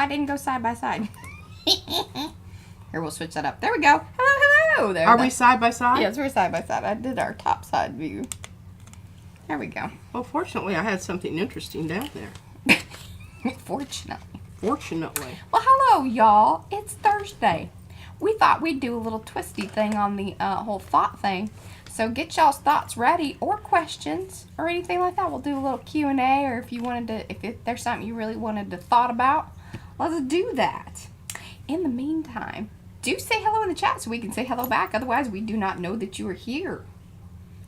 I didn't go side by side. Here, we'll switch that up. There we go. Hello, hello. There. Are we side by side? Yes, we're side by side. I did our top side view. There we go. Well, fortunately, I had something interesting down there. Fortunately. Fortunately. Well, hello, y'all. It's Thursday. We thought we'd do a little twisty thing on the whole thought thing. So get y'all's thoughts ready, or questions, or anything like that. We'll do a little Q&A, or if you wanted to, if there's something you really wanted to thought about, let's do that. In the meantime, do say hello in the chat so we can say hello back. Otherwise, we do not know that you are here.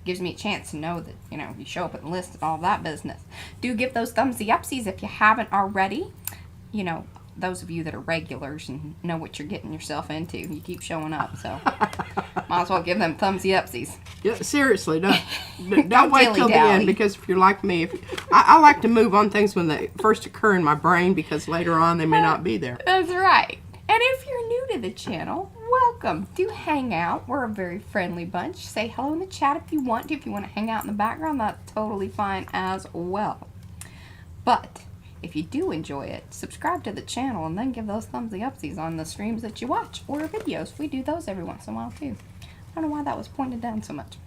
Gives me a chance to know that, you know, you show up at the list and all that business. Do give those thumbsy upsies if you haven't already. You know, those of you that are regulars and know what you're getting yourself into. You keep showing up, so might as well give them thumbsy upsies. Yeah, seriously, don't wait till the end, because if you're like me, I like to move on things when they first occur in my brain, because later on they may not be there. That's right. And if you're new to the channel, welcome. Do hang out. We're a very friendly bunch. Say hello in the chat if you want to. If you want to hang out in the background, that's totally fine as well. But if you do enjoy it, subscribe to the channel and then give those thumbsy upsies on the streams that you watch, or videos. We do those every once in a while too. I don't know why that was pointed down so much.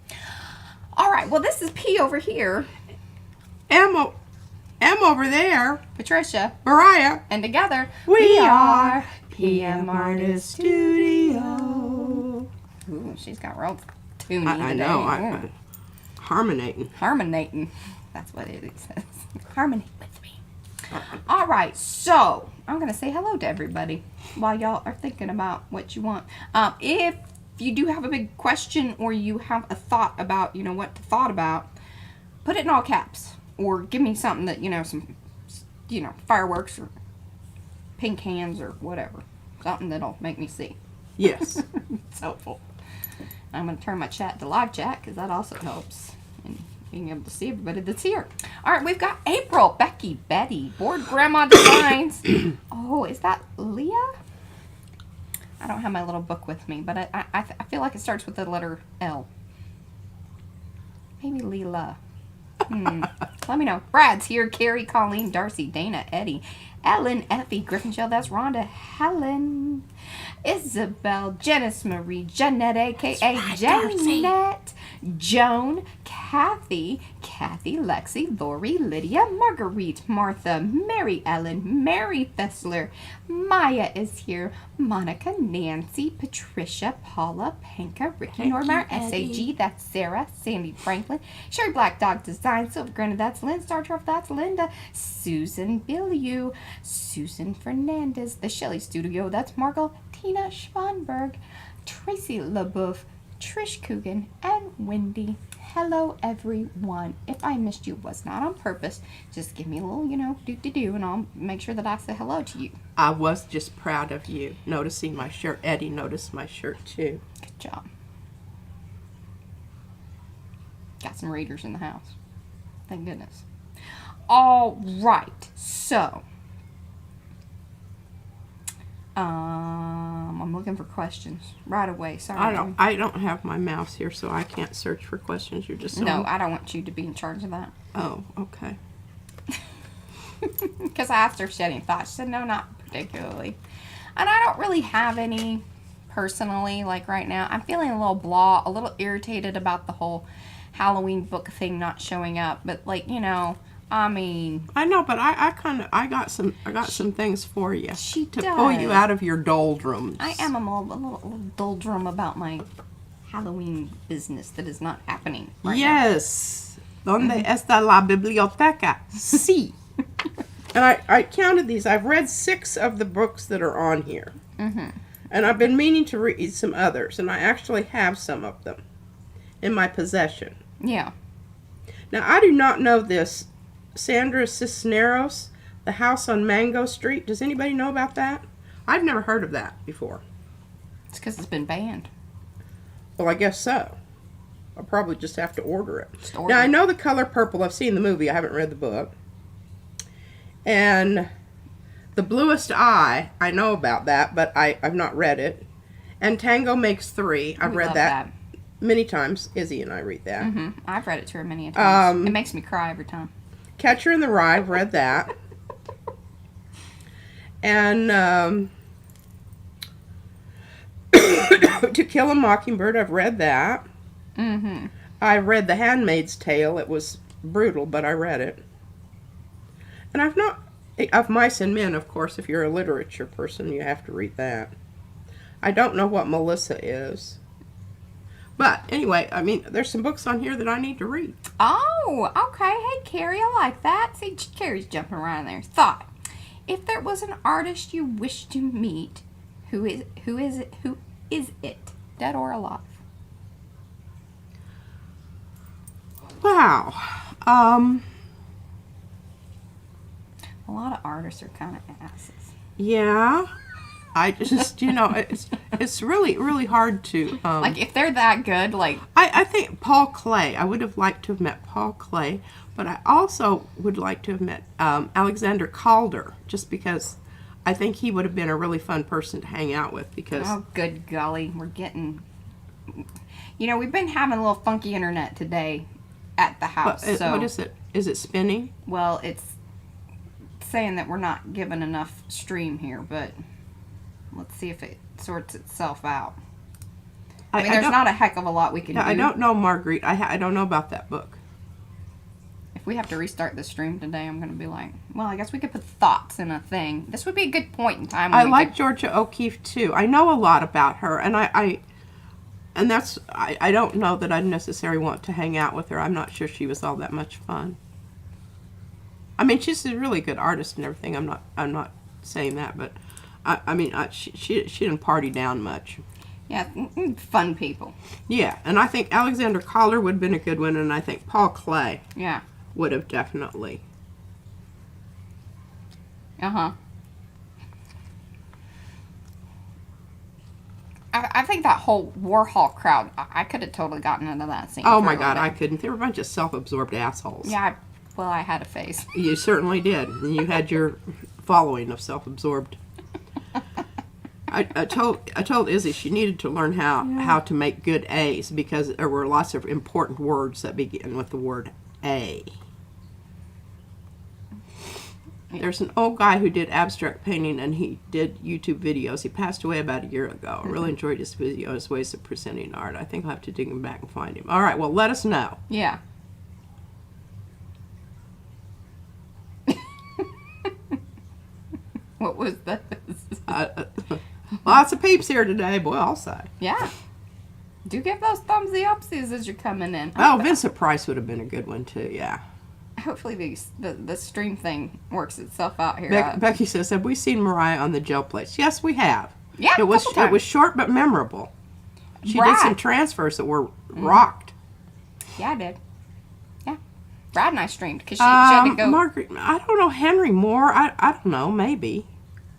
All right, well, this is P over here. M over there. Patricia. Mariah. And together, we are PM Artist Studio. Ooh, she's got real tuning I know. I'm harmonating. Harmonating. That's what it says. Harmonate with me. All right, so I'm going to say hello to everybody while y'all are thinking about what you want. If you do have a big question, or you have a thought about, you know, what to thought about, put it in all caps, or give me something that, you know, some, you know, fireworks or pink hands or whatever. Something that'll make me see. Yes. It's helpful. I'm going to turn my chat to live chat, because that also helps in being able to see everybody that's here. All right, we've got April, Becky, Betty, Board Grandma Designs. Oh, is that Leah? I don't have my little book with me, but I feel like it starts with the letter L. Maybe Leela. Let me know. Brad's here. Carrie, Colleen, Darcy, Dana, Eddie, Ellen, Effie, Griffinshell, that's Rhonda, Helen, Isabel, Janice Marie, Jeanette, a.k.a. Right, Jeanette, Joan, Kathy, Lexi, Lori, Lydia, Marguerite, Martha, Mary Ellen, Mary Fessler, Maya is here, Monica, Nancy, Patricia, Paula, Panka, Ricky Normeyer, SAG, that's Sarah, Sandy Franklin, Sherry Black Dog Design, Silver Granted, that's Lynn, Star Turf, that's Linda, Susan Billiou, Susan Fernandez, The Shelley Studio, that's Margot, Tina Schwanberg, Tracy LaBeouf, Trish Coogan, and Wendy. Hello, everyone. If I missed you, it was not on purpose. Just give me a little, you know, do, and I'll make sure that I say hello to you. I was just proud of you noticing my shirt. Eddie noticed my shirt, too. Good job. Got some readers in the house. Thank goodness. All right, so I'm looking for questions right away. Sorry. I don't have my mouse here, so I can't search for questions. You're just no. I don't want you to be in charge of that. Oh, okay. Because I asked her if she had any thoughts. She said no, not particularly. And I don't really have any personally. Like right now, I'm feeling a little blah, a little irritated about the whole Halloween book thing not showing up. But like, you know, I mean, I know, but I got some things for you to does. pull you out of your doldrums. I am a little doldrum about my Halloween business that is not happening right yes. Now. ¿Dónde está la biblioteca? Sí. And I counted these. I've read 6 of the books that are on here. Mm-hmm. And I've been meaning to read some others, and I actually have some of them in my possession. Yeah. Now, I do not know this. Sandra Cisneros, The House on Mango Street. Does anybody know about that? I've never heard of that before. It's because it's been banned. Well, I guess so. I'll probably just have to order it. Now, I know The Color Purple. I've seen the movie. I haven't read the book. And The Bluest Eye, I know about that, but I've not read it. And Tango Makes Three. I've read that many times. Izzy and I read that. Mm-hmm. I've read it to her many times. It makes me cry every time. Catcher in the Rye. I've read that. And To Kill a Mockingbird, I've read that. Mm-hmm. I read The Handmaid's Tale. It was brutal, but I read it. And I've not... Of Mice and Men, of course, if you're a literature person, you have to read that. I don't know what Melissa is. But anyway, I mean, there's some books on here that I need to read. Oh, okay. Hey, Carrie, I like that. See, Carrie's jumping around there. Thought, if there was an artist you wish to meet, who is it? Dead or alive? Wow. A lot of artists are kind of asses. Yeah. I just, it's really, really hard to... like, if they're that good, like... I think Paul Klee. I would have liked to have met Paul Klee, but I also would like to have met Alexander Calder, just because I think he would have been a really fun person to hang out with, because... Oh, good golly. We're getting... we've been having a little funky internet today at the house. What is it? Is it spinning? Well, it's saying that we're not given enough stream here, but... Let's see if it sorts itself out. I mean, there's not a heck of a lot we can do. I don't know, Marguerite. I don't know about that book. If we have to restart the stream today, I'm going to be like, well, I guess we could put thoughts in a thing. This would be a good point in time. I like Georgia O'Keeffe, too. I know a lot about her, and I don't know that I'd necessarily want to hang out with her. I'm not sure she was all that much fun. I mean, she's a really good artist and everything. I'm not saying that, but... she didn't party down much. Yeah, fun people. Yeah, and I think Alexander Calder would have been a good one, and I think Paul Klee would have definitely. Uh-huh. I think that whole Warhol crowd, I could have totally gotten into that scene. Oh my God, I couldn't. They were a bunch of self-absorbed assholes. Yeah, I had a face. You certainly did. And you had your following of self-absorbed. I told Izzy she needed to learn how to make good A's, because there were lots of important words that begin with the word A. There's an old guy who did abstract painting, and he did YouTube videos. He passed away about a year ago. I really enjoyed his videos, ways of presenting art. I think I'll have to dig him back and find him. All right, well, let us know. Yeah. What was that? Lots of peeps here today, boy, I'll say. Yeah. Do give those thumbsy upsies as you're coming in. Oh, Vincent Price would have been a good one, too, yeah. Hopefully the stream thing works itself out here. Becky says, have we seen Mariah on the gel plates? Yes, we have. Yeah, it was short but memorable. She did some transfers that were rocked. Yeah, I did. Yeah. Brad and I streamed because she had to go. Margaret, I don't know, Henry Moore, I don't know, maybe.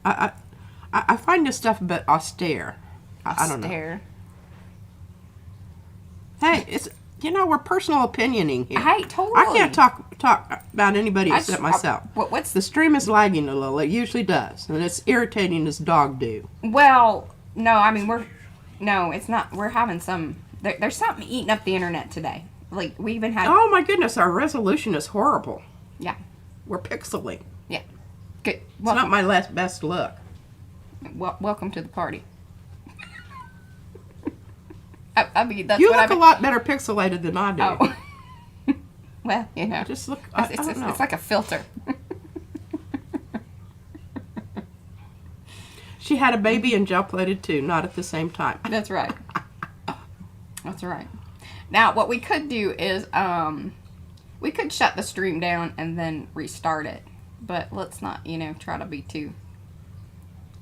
I find this stuff a bit austere. I don't know. Hey, it's we're personal opinioning here. Hey, totally. I can't talk about anybody except myself. What's the stream is lagging a little. It usually does, and it's irritating as dog do. Well, no, I mean it's not. We're having some. There's something eating up the internet today. Like we even had. Oh my goodness, our resolution is horrible. Yeah. We're pixeling. Yeah. Good. It's not my best look. Welcome to the party. I mean, that's you look a lot better pixelated than I do. Oh. Well, Just look. It's like a filter. She had a baby and gel plated too, not at the same time. That's right. That's right. Now, what we could do is we could shut the stream down and then restart it, but let's not, try to be too.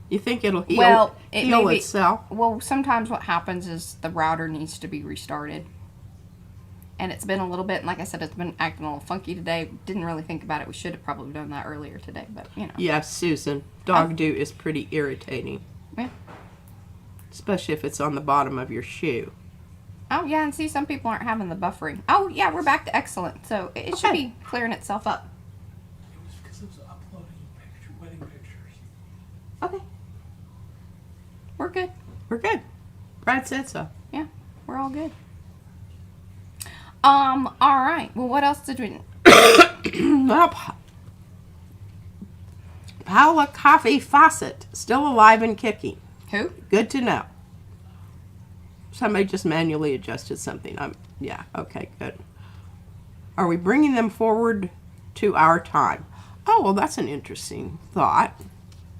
You think it'll heal, heal itself? Well, sometimes what happens is the router needs to be restarted. And it's been a little bit, like I said, it's been acting a little funky today. Didn't really think about it. We should have probably done that earlier today, but, Yes, Susan. Dog do is pretty irritating. Yeah. Especially if it's on the bottom of your shoe. Oh, yeah, and see, some people aren't having the buffering. Oh, yeah, we're back to excellent. So it should be clearing itself up. It was because I was uploading wedding pictures. Okay. We're good. We're good. Brad said so. Yeah, we're all good. All right. Well, what else did we... Well, Paula Coffee Fawcett, still alive and kicking. Who? Good to know. Somebody just manually adjusted something. Yeah, okay, good. Are we bringing them forward to our time? Oh, well, that's an interesting thought.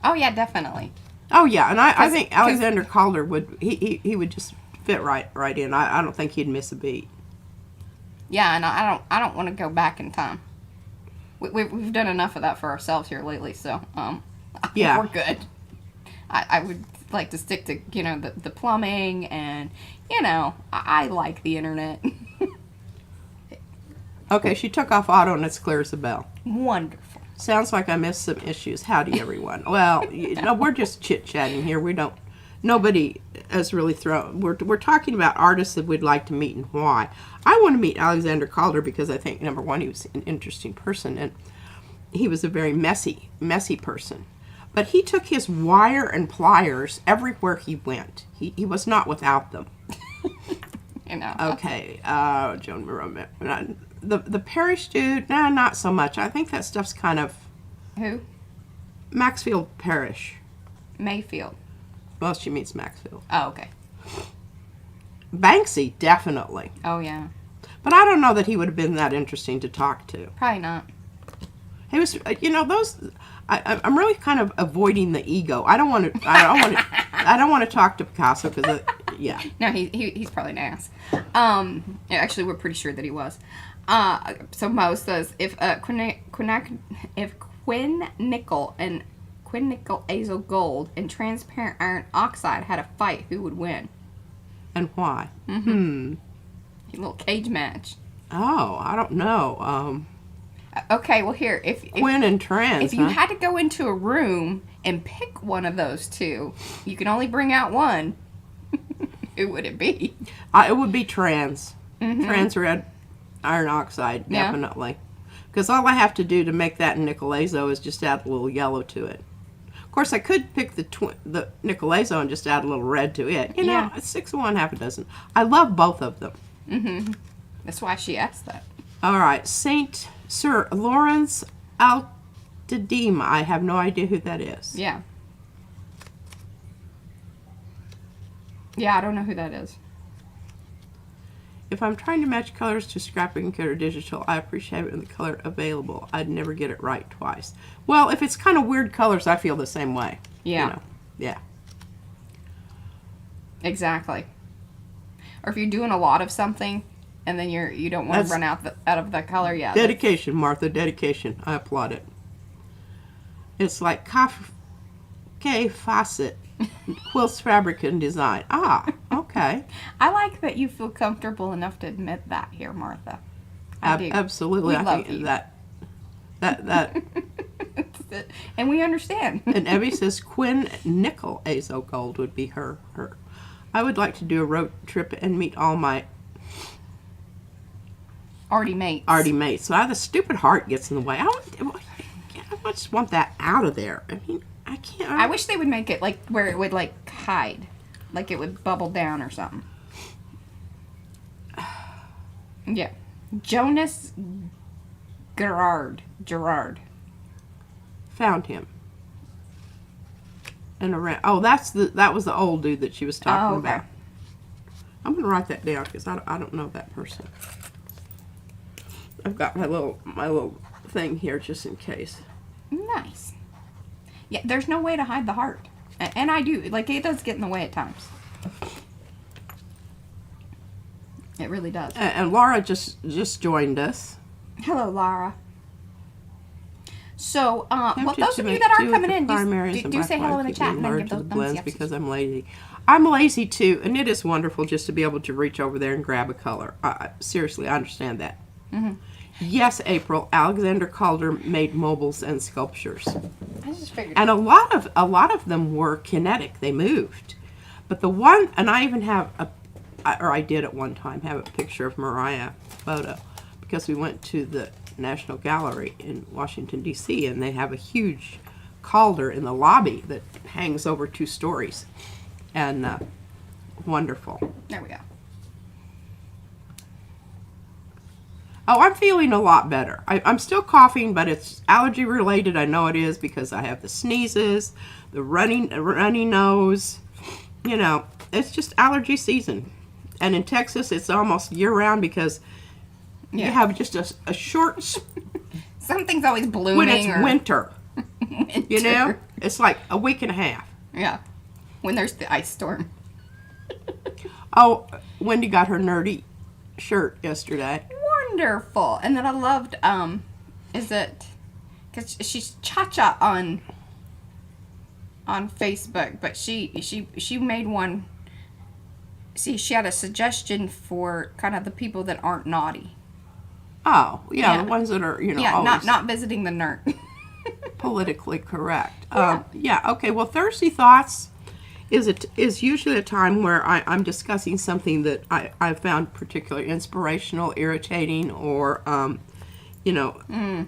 Oh, yeah, definitely. Oh, yeah, and I think Alexander Calder would, he would just fit right in. I don't think he'd miss a beat. Yeah, and I don't want to go back in time. We've done enough of that for ourselves here lately, so I think we're good. I would like to stick to, you know, the plumbing and, you know, I like the internet. Okay, she took off auto and it's clear as a bell. Wonderful. Sounds like I missed some issues. Howdy, everyone. Well, no, we're just chit-chatting here. Nobody has really thrown. We're talking about artists that we'd like to meet and why. I want to meet Alexander Calder because I think, number one, he was an interesting person, and he was a very messy person. But he took his wire and pliers everywhere he went. He was not without them. You know. Okay, Joan Moreau. The Parrish dude, nah, not so much. I think that stuff's kind of... Who? Maxfield Parrish. Mayfield. Well, she means Maxfield. Oh, okay. Banksy, definitely. Oh, yeah. But I don't know that he would have been that interesting to talk to. Probably not. He was, you know, those... I'm really kind of avoiding the ego. I don't want to talk to Picasso because, yeah. No, he's probably an ass. Yeah, actually, we're pretty sure that he was. So Mo says if Quinn nickel azo gold and transparent iron oxide had a fight, who would win? And why? A little cage match. Oh, I don't know. Okay, well here, if Quinn and trans. if you had to go into a room and pick one of those two, you can only bring out one. Who would it be? It would be trans. Trans red iron oxide, definitely. Because all I have to do to make that nickel azo is just add a little yellow to it. Of course, I could pick the nickel azo and just add a little red to it. You know, it's 6 of one, half a dozen. I love both of them. That's why she asked that. All right, Saint Sir Lawrence Altadema. I have no idea who that is. Yeah. Yeah, I don't know who that is. If I'm trying to match colors to scrap ink or digital, I appreciate it in the color available. I'd never get it right twice. Well, if it's kind of weird colors, I feel the same way. Yeah. You know? Yeah. Exactly. Or if you're doing a lot of something and then you don't want to run out of the color yet. Dedication, Martha, dedication. I applaud it. It's like Kafka Fawcett, quilts, fabric, and design. Ah, okay. I like that you feel comfortable enough to admit that here, Martha. I do. Absolutely. We love you. that And we understand. And Evie says Quinn nickel azo gold would be her. I would like to do a road trip and meet all my Arty mates. So the stupid heart gets in the way. I just want that out of there. I mean, I can't. I wish they would make it like where it would like hide, like it would bubble down or something. Yeah, Jonas Gerard. Found him. And around. Oh, that was the old dude that she was talking about. I'm gonna write that down because I don't know that person. I've got my little thing here just in case. Nice. Yeah, there's no way to hide the heart. And I do. Like, it does get in the way at times. It really does. And Laura just joined us. Hello, Laura. So, well, those of you that are coming in, do say hello in the chat and then give those thumbs up. Because I'm lazy. I'm lazy too, and it is wonderful just to be able to reach over there and grab a color. Seriously, I understand that. Yes, April. Alexander Calder made mobiles and sculptures. I just figured. And a lot of them were kinetic. They moved. But the one, and I even have I did at one time have a picture of Mariah photo because we went to the National Gallery in Washington, D.C., and they have a huge Calder in the lobby that hangs over 2 stories. And wonderful. There we go. Oh, I'm feeling a lot better. I'm still coughing, but it's allergy related. I know it is because I have the sneezes, the runny nose. You know, it's just allergy season. And in Texas, it's almost year round because you have just a short Something's always blooming. when it's or winter. You know, it's like a week and a half. Yeah, when there's the ice storm. Oh, Wendy got her nerdy shirt yesterday. Wonderful. And then I loved, is it, because she's Cha-Cha on Facebook, but she made one. See, she had a suggestion for kind of the people that aren't naughty. Oh, yeah, the ones that are, you know, yeah, always not visiting the nerd. politically correct. Okay. Well, Thirsty Thoughts is usually a time where I'm discussing something that I found particularly inspirational, irritating, or, you know.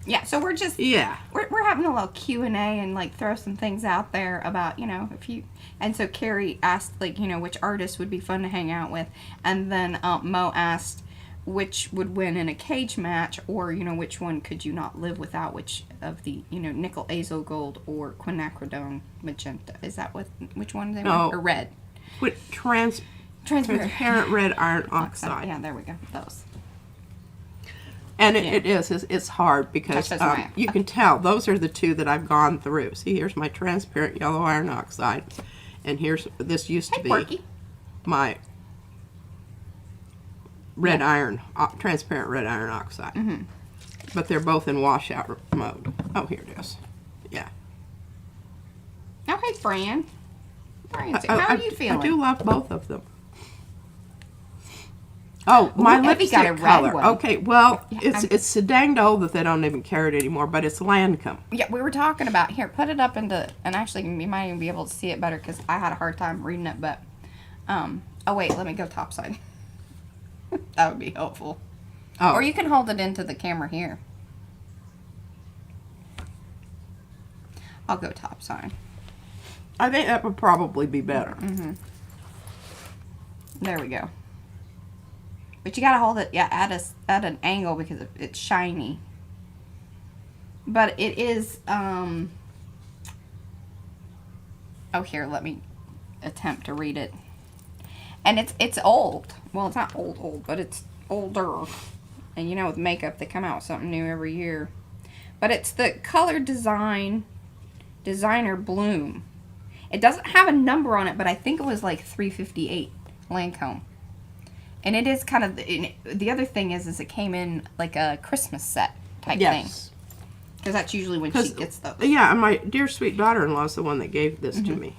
Yeah, so we're just we're having a little Q&A and like throw some things out there about, you know, if you, and so Carrie asked, like, you know, which artist would be fun to hang out with, and then Mo asked which would win in a cage match, or, you know, which one could you not live without, which of the, you know, nickel azo gold or quinacridone magenta. Is that which one they want? Or red? Transparent red iron oxide. Yeah, there we go. Those. And it's hard because you can tell those are the two that I've gone through. See, here's my transparent yellow iron oxide, and this used to be Porky. my red iron, transparent red iron oxide. Mm-hmm. But they're both in washout mode. Oh, here it is. Yeah. Oh, hey, Fran. How are you feeling? I do love both of them. Oh, my lipstick got a color. Red one. Okay, well, it's so danged old that they don't even carry it anymore, but it's Lancome. Yeah, we were talking about, here, put it up into, and actually you might even be able to see it better because I had a hard time reading it, but, oh wait, let me go topside. That would be helpful. Oh. Or you can hold it into the camera here. I'll go topside. I think that would probably be better. Mm-hmm. There we go. But you gotta hold it, at an angle because it's shiny. But it is, oh, here, let me attempt to read it. And it's old. Well, it's not old, but it's older. And you know, with makeup, they come out with something new every year. But it's the Color Designer Bloom. It doesn't have a number on it, but I think it was like 358 Lancome. And it is kind of, the other thing is it came in like a Christmas set type thing. Because that's usually when she gets those. Yeah, and my dear sweet daughter-in-law is the one that gave this to me.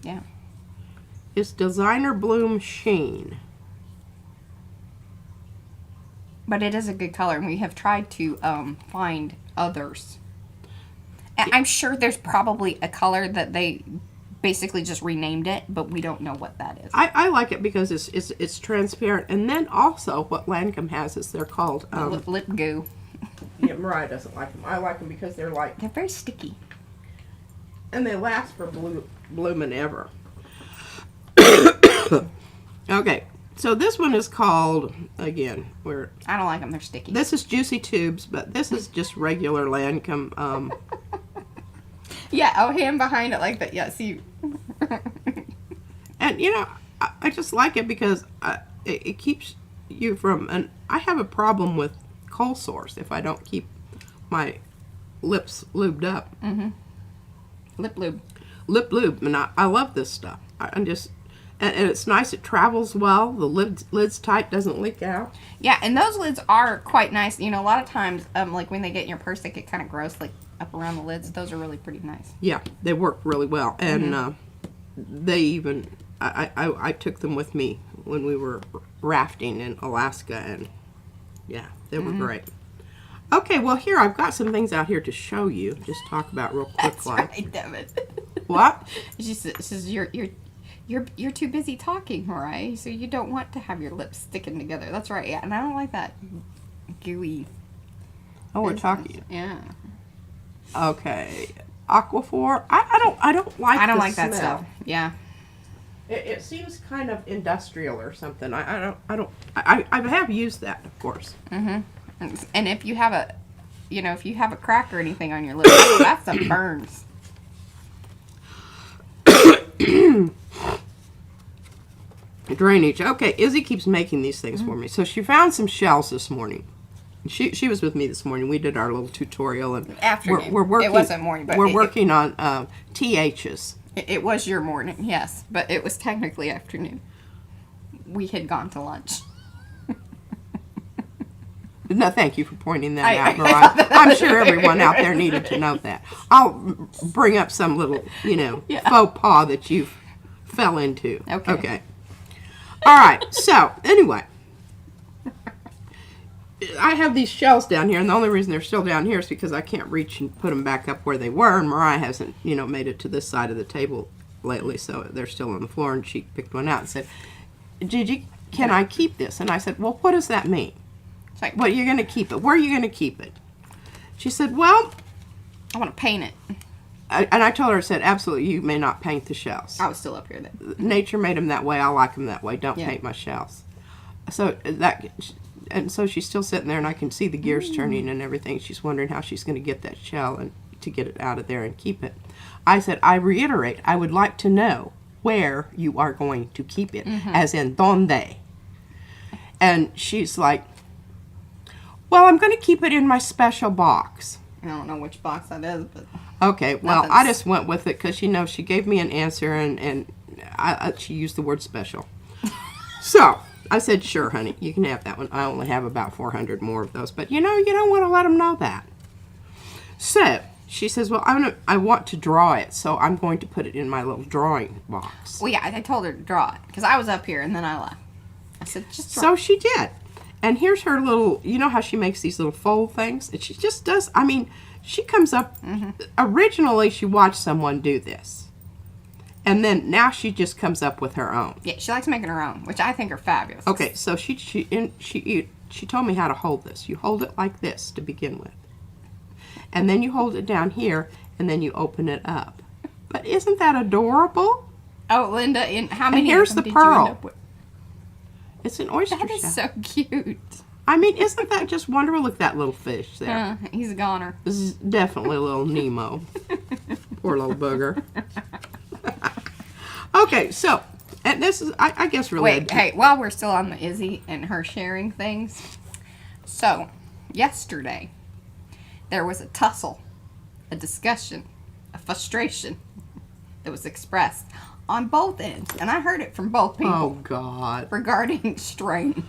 Yeah. It's Designer Bloom Sheen. But it is a good color, and we have tried to find others. And I'm sure there's probably a color that they basically just renamed it, but we don't know what that is. I like it because it's transparent, and then also what Lancome has is they're called lip goo. Yeah, Mariah doesn't like them. I like them because they're very sticky, and they last for blooming ever. Okay, so this one is called, again, I don't like them, they're sticky. This is Juicy Tubes, but this is just regular Lancome. Yeah, oh, hand behind it like that. Yeah, see. And, you know, I just like it because it keeps you from, and I have a problem with cold sores if I don't keep my lips lubed up. Mm-hmm. Lip lube. Lip lube, and I love this stuff. And it's nice. It travels well. The lid's tight, doesn't leak out. Yeah, and those lids are quite nice. You know, a lot of times, like when they get in your purse, they get kind of gross, like up around the lids. Those are really pretty nice. Yeah, they work really well, and they even I took them with me when we were rafting in Alaska, and yeah, they were great. Okay, well here I've got some things out here to show you. Just talk about real quick. That's right, damn it. What? She says you're too busy talking, Mariah, so you don't want to have your lips sticking together. That's right, yeah, and I don't like that gooey. Oh, we're talking. Yeah. Okay, Aquaphor. I don't like. I don't the like that smell. stuff. Yeah. It seems kind of industrial or something. I have used that, of course. And if you have a, if you have a crack or anything on your lip, that's some burns. Drainage. Okay, Izzy keeps making these things for me. So she found some shells this morning. She was with me this morning. We did our little tutorial, and Afternoon. We're working. It wasn't morning, but we're working on THs. It was your morning, yes, but it was technically afternoon. We had gone to lunch. No, thank you for pointing that out, Mariah. I'm sure everyone out there needed to know that. I'll bring up some little, faux pas that you fell into. Okay. All right. So, anyway. I have these shells down here, and the only reason they're still down here is because I can't reach and put them back up where they were, and Mariah hasn't, made it to this side of the table lately, so they're still on the floor, and she picked one out and said, Gigi, can I keep this? And I said, well, what does that mean? Like, what, you're going to keep it? Where are you going to keep it? She said, well, I want to paint it. And I told her, I said, absolutely, you may not paint the shells. I was still up here then. Nature made them that way. I like them that way. Don't paint my shells. So so she's still sitting there, and I can see the gears turning and everything. She's wondering how she's going to get that shell and to get it out of there and keep it. I said, I reiterate, I would like to know where you are going to keep it, as in donde. And she's like, well, I'm going to keep it in my special box. I don't know which box that is, but... Okay, well, I just went with it because, she gave me an answer, and she used the word special. So... I said, sure, honey, you can have that one. I only have about 400 more of those. But, you don't want to let them know that. So, she says, well, I want to draw it, so I'm going to put it in my little drawing box. Well, yeah, I told her to draw it, because I was up here, and then I left. I said, just draw So she did. And here's her little, how she makes these little fold things? And she just does, she comes up, originally she watched someone do this. And then now she just comes up with her own. Yeah, she likes making her own, which I think are fabulous. Okay, so she told me how to hold this. You hold it like this to begin with. And then you hold it down here, and then you open it up. But isn't that adorable? Oh, Linda, how many here's of them the did you pearl. end up with? It's an oyster shell. That is so cute. Isn't that just wonderful? Look at that little fish there. He's a goner. This is definitely a little Nemo. Poor little booger. Okay, so, and this is, I guess, really... Wait, hey, while we're still on the Izzy and her sharing things, so, yesterday, there was a tussle, a discussion, a frustration that was expressed on both ends, and I heard it from both people. Oh, God. Regarding string.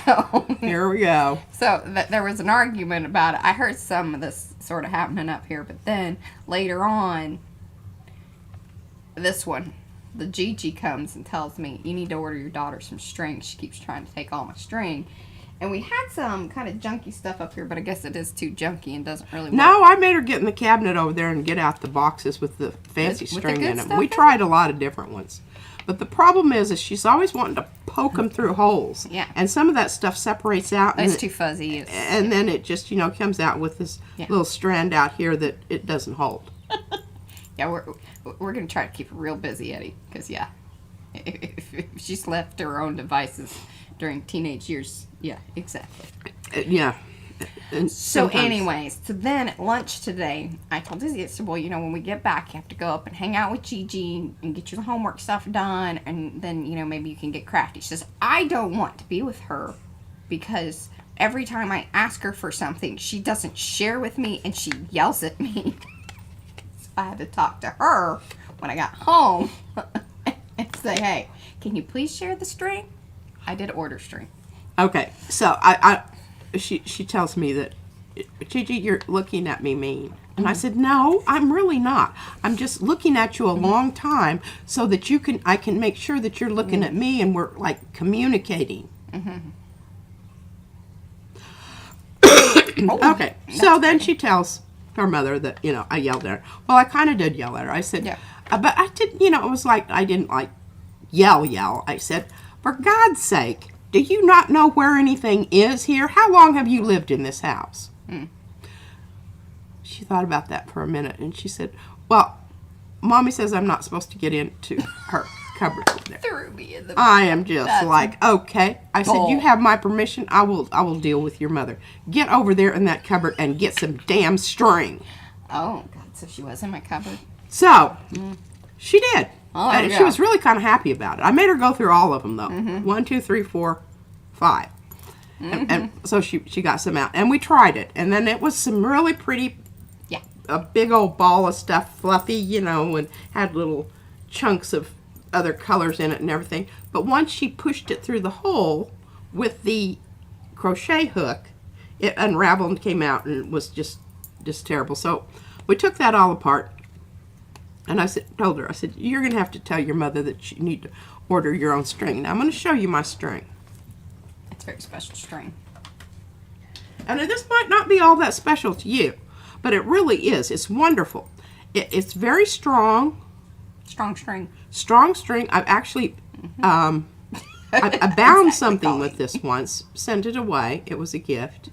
So... Here we go. So, there was an argument about it. I heard some of this sort of happening up here, but then, later on... This one, the Gigi comes and tells me, you need to order your daughter some string. She keeps trying to take all my string. And we had some kind of junky stuff up here, but I guess it is too junky and doesn't really work. No, I made her get in the cabinet over there and get out the boxes with the fancy string in them. We tried a lot of different ones. But the problem is she's always wanting to poke them through holes. Yeah. And some of that stuff separates out. It's too fuzzy. And then it just, comes out with this little strand out here that it doesn't hold. Yeah, we're going to try to keep her real busy, Eddie, because, if she's left to her own devices during teenage years, yeah, exactly. Yeah. And so anyways, so then at lunch today, I told Izzy, I said, well, when we get back, you have to go up and hang out with Gigi and get your homework stuff done, and then, maybe you can get crafty. She says, I don't want to be with her because every time I ask her for something, she doesn't share with me, and she yells at me. I had to talk to her when I got home and say, hey, can you please share the string? I did order string. Okay, so she tells me that, Gigi, you're looking at me mean. And I said, no, I'm really not. I'm just looking at you a long time so that I can make sure that you're looking at me and we're like communicating. Okay, so then she tells her mother that, I yelled at her. Well, I kind of did yell at her. I said, but I didn't, it was like, I didn't like yell. I said, for God's sake, do you not know where anything is here? How long have you lived in this house? She thought about that for a minute and she said, well, Mommy says I'm not supposed to get into her cupboard in there. Threw me in the. I am just That's like, okay. I said, bull. you have my permission. I will deal with your mother. Get over there in that cupboard and get some damn string. Oh God! So she was in my cupboard. So she did. Oh, And yeah. she was really kind of happy about it. I made her go through all of them though. 1, 2, 3, 4, 5. And so she got some out, and we tried it, and then it was some really pretty. Yeah. A big old ball of stuff, fluffy, and had little chunks of other colors in it and everything. But once she pushed it through the hole with the crochet hook, it unraveled and came out, and it was just terrible. So we took that all apart, and I told her, you're going to have to tell your mother that you need to order your own string. Now I'm going to show you my string. It's a very special string. And this might not be all that special to you, but it really is. It's wonderful. It's very strong. Strong string. Strong string. I've actually, I bound something with this once, sent it away. It was a gift.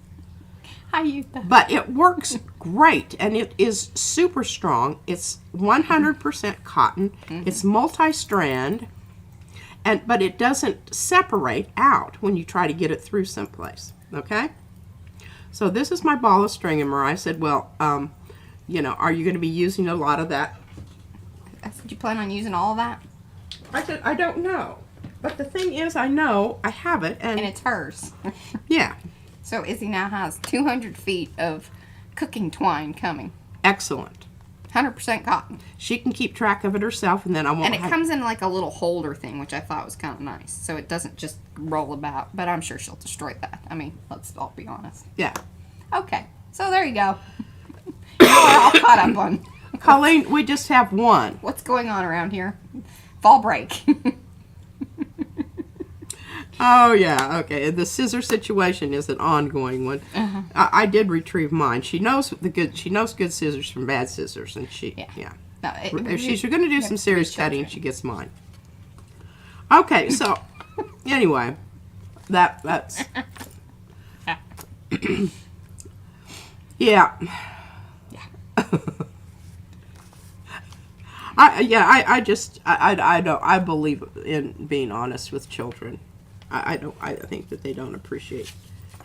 I use that. But it works great, and it is super strong. It's 100% cotton. It's multi-strand, but it doesn't separate out when you try to get it through someplace. Okay? So this is my ball of string, and Mariah said, well, are you going to be using a lot of that? I said, you plan on using all of that? I said, I don't know. But the thing is, I know I have it, And it's hers. yeah, So Izzy now has 200 feet of cooking twine coming. excellent. 100% cotton. She can keep track of it herself, and then I won't And it have... comes in like a little holder thing, which I thought was kind of nice. So it doesn't just roll about. But I'm sure she'll destroy that. I mean, let's all be honest. Yeah. Okay. So there you go. Y'all are all caught up on Colleen, we just have one. what's going on around here. Fall break. Oh, yeah, okay. The scissor situation is an ongoing one. I did retrieve mine. She knows good scissors from bad scissors, and yeah. No, If she's going to do some serious cutting, she gets mine. Okay, so anyway, that's yeah. I believe in being honest with children. I think that they don't appreciate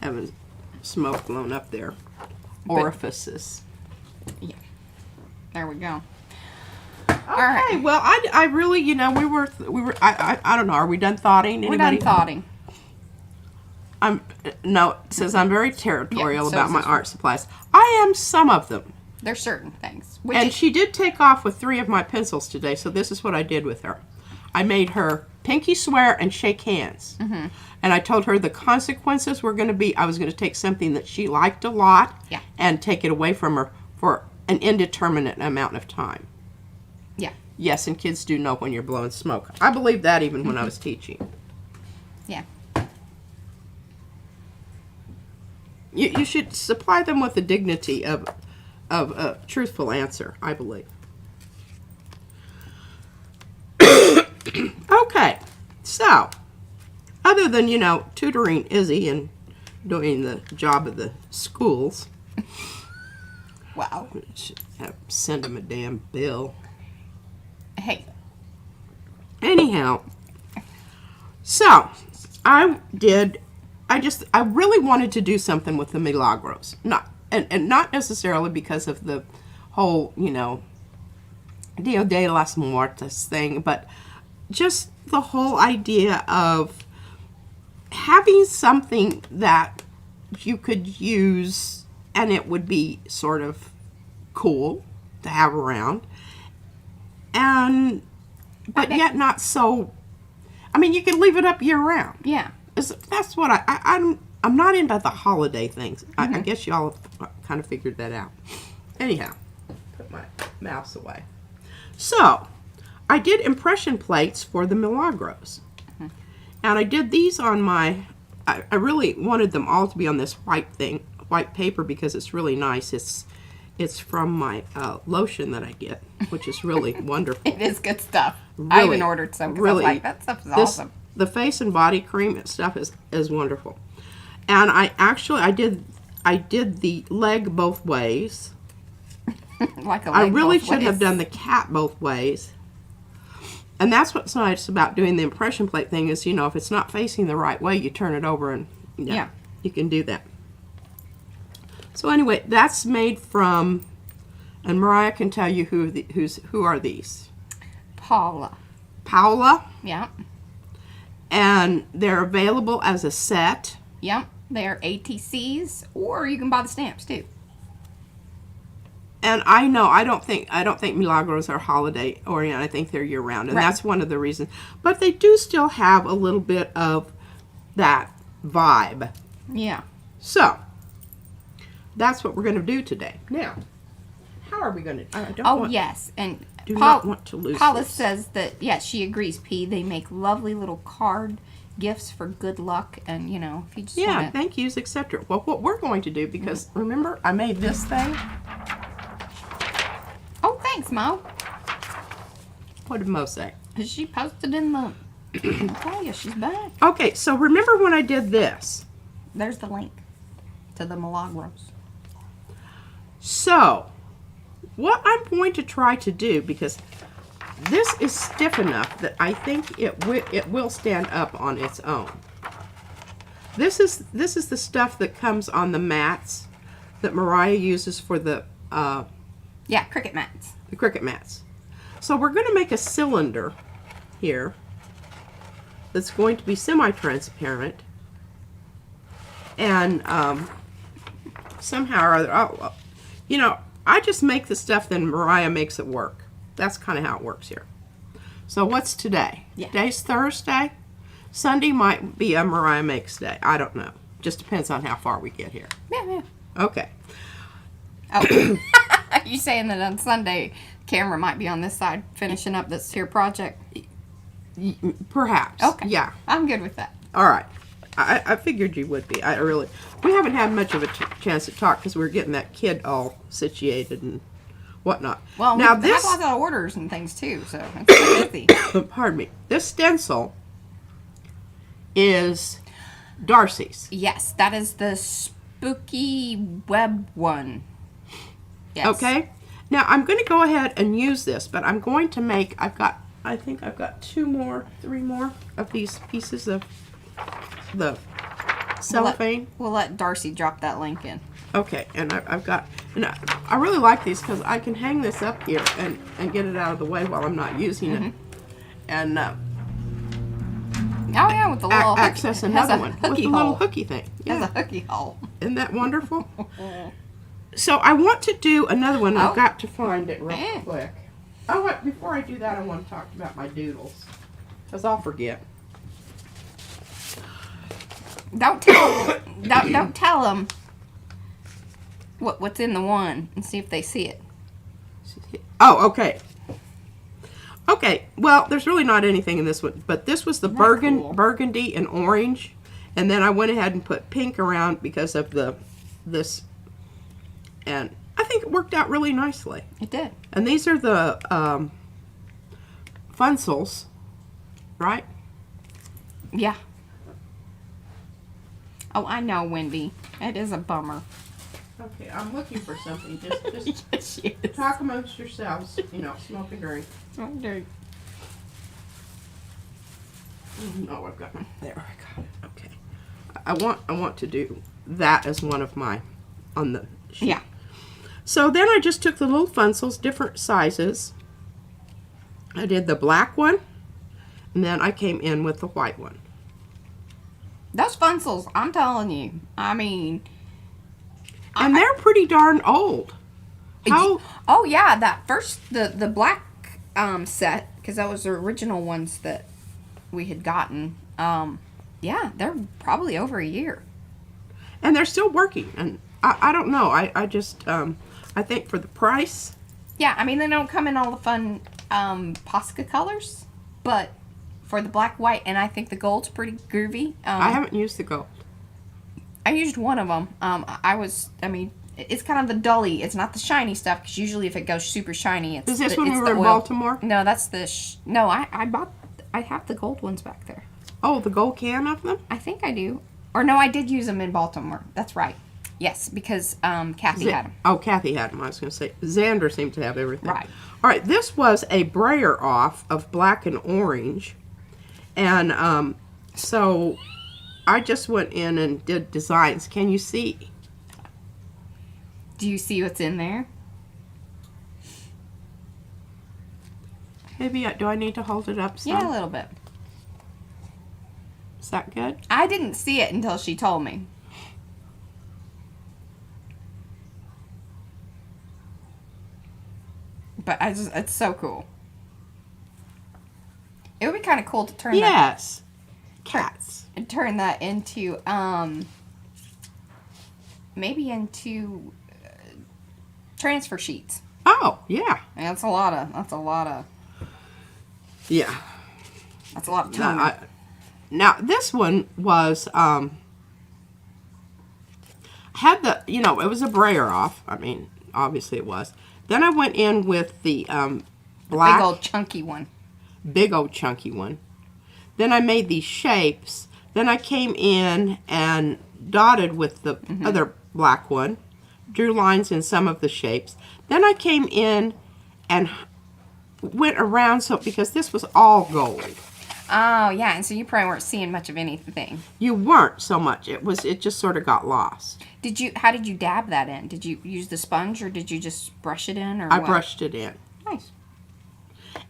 having smoke blown up their orifices. Yeah. There we go. Okay, right. well, I really, we were, I don't know, are we done thoughting? We're done thoughting. No, it says I'm very territorial Yeah, so about is my this art supplies. I am some of them. There's certain things. And she did take off with 3 of my pencils today, so this is what I did with her. I made her pinky swear and shake hands. Mm-hmm. And I told her the consequences were going to be, I was going to take something that she liked a lot and take it away from her for an indeterminate amount of time. Yeah. Yes, and kids do know when you're blowing smoke. I believed that even when I was teaching. Yeah. You should supply them with the dignity of a truthful answer, I believe. Okay, so other than tutoring Izzy and doing the job of the schools, Wow. should send them a damn bill. Hey. Anyhow, so I really wanted to do something with the Milagros. Not necessarily because of the whole, Dia de las Muertas thing, but just the whole idea of having something that you could use and it would be sort of cool to have around. But yet not so. I mean, you could leave it up year round. Yeah. That's what I'm not into the holiday things. I guess y'all have kind of figured that out. Anyhow, put my mouse away. So, I did impression plates for the Milagros. And I did these on my, I really wanted them all to be on this white paper because it's really nice. It's from my lotion that I get, which is really wonderful. It is good stuff. Really, I even ordered some because really, I was like, that stuff is awesome. The face and body cream and stuff is wonderful. And I did the leg both ways. Like a I leg really both should have ways. done the cat both ways. And that's what's nice about doing the impression plate thing is, you know, if it's not facing the right way, you turn it over and Yeah. you can do that. So anyway, that's made from, and Mariah can tell you who are these. Paula. Paula, Yeah. and they're available as a set. Yep. They're ATCs, or you can buy the stamps too. And I know I don't think Milagros are holiday oriented. I think they're year round, and Right. that's one of the reasons. But they do still have a little bit of that vibe. Yeah. So that's what we're going to do today. Now, how are we going to? I don't Oh want, yes, and do not want to lose. Paula this. says that yes, she agrees. P. They make lovely little card gifts for good luck, and you know if you just Yeah, wanna, thank yous, etc. Well, what we're going to do, because remember I made this thing. Oh, thanks, Mo. What did Mo say? She posted in the. Oh yeah, she's back. Okay, so remember when I did this? There's the link to the Milagros. So, what I'm going to try to do, because this is stiff enough that I think it will stand up on its own. This is the stuff that comes on the mats that Mariah uses for the Yeah, cricket mats. cricket mats. So we're going to make a cylinder here that's going to be semi-transparent, and somehow or other, you know, I just make the stuff, then Mariah makes it work. That's kind of how it works here. So what's today? Yeah. Today's Thursday. Sunday might be a Mariah Makes Day. I don't know. Just depends on how far we get here. Yeah. Okay. Oh, you saying that on Sunday, camera might be on this side finishing up this here project? Perhaps. Okay. Yeah. I'm good with that. All right. I figured you would be. We haven't had much of a chance to talk because we're getting that kid all situated and whatnot. Well, now we have this, lots of orders and things too, so it's busy. pardon me, this stencil is Darcy's. Yes, that is the spooky web one. Yes. Okay. Now I'm going to go ahead and use this, but I'm going to make. I think I've got 3 more of these pieces of the cellophane. We'll let Darcy drop that link in. Okay, and I've got, and I really like these because I can hang this up here and get it out of the way while I'm not using it, and Oh yeah, with the little access hooky, has another a one with hooky the little hole. hooky thing. Has Yeah, a hooky hole. isn't that wonderful? So I want to do another one. Oh. I've got to find it real Eh. quick. Before I do that, I want to talk about my doodles because I'll forget. Don't tell them what's in the one and see if they see it. Oh, okay. Okay, well, there's really not anything in this one, but this was the Isn't that cool? burgundy and orange, and then I went ahead and put pink around because of this, and I think it worked out really nicely. It did. And these are the Funsels, right? Yeah. Oh, I know, Wendy. It is a bummer. Okay, I'm looking for something. Just Yes, she is. talk amongst yourselves. You know, smoke a drink. Okay. No, I've got there. I got it. Okay. I want to do that as one of my on the sheet. Yeah. So then I just took the little Funsels, different sizes. I did the black one, and then I came in with the white one. Those Funsels, I'm telling you. I mean, And they're pretty darn old. How? oh yeah, that first the black set, because that was the original ones that we had gotten. Yeah, they're probably over a year. And they're still working. And I don't know. I just I think for the price. Yeah, I mean they don't come in all the fun Posca colors, but for the black, white, and I think the gold's pretty groovy. I haven't used the gold. I used one of them. I mean, it's kind of the dully. It's not the shiny stuff, because usually if it goes super shiny, it's Is this the, when it's we the were in oil. Baltimore? No, that's the. No, I have the gold ones back there. Oh, the gold can of them? I think I do. Or no, I did use them in Baltimore. That's right. Yes, because Kathy had them. Oh, Kathy had them. I was going to say Xander seemed to have everything. Right. All right. This was a brayer off of black and orange, and so I just went in and did designs. Can you see? Do you see what's in there? Maybe do I need to hold it up some? Yeah, a little bit. Is that good? I didn't see it until she told me. But it's so cool. It would be kind of cool to turn Yes. Cats. turn that into maybe into transfer sheets. Oh, yeah. And that's a lot of Yeah. toner. Now this one was had the, it was a brayer off. I mean, obviously it was. Then I went in with the black, big old chunky one. big old chunky one. Then I made these shapes. Then I came in and dotted with the other black one, drew lines in some of the shapes. Then I came in and went around because this was all gold. Oh yeah, and so you probably weren't seeing much of anything. You weren't so much. It just sort of got lost. How did you dab that in? Did you use the sponge or did you just brush it in, or I what? brushed it in. Nice.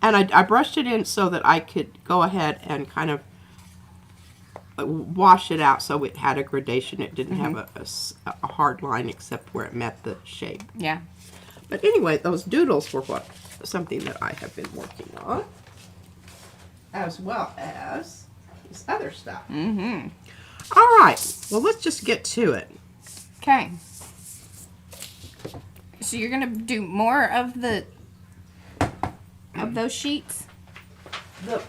And I brushed it in so that I could go ahead and kind of wash it out so it had a gradation. It didn't have a hard line except where it met the shape. Yeah. But anyway, those doodles were something that I have been working on, as well as this other stuff. Mm-hmm. All right. Well, let's just get to it. Okay. So you're gonna do more of those sheets? The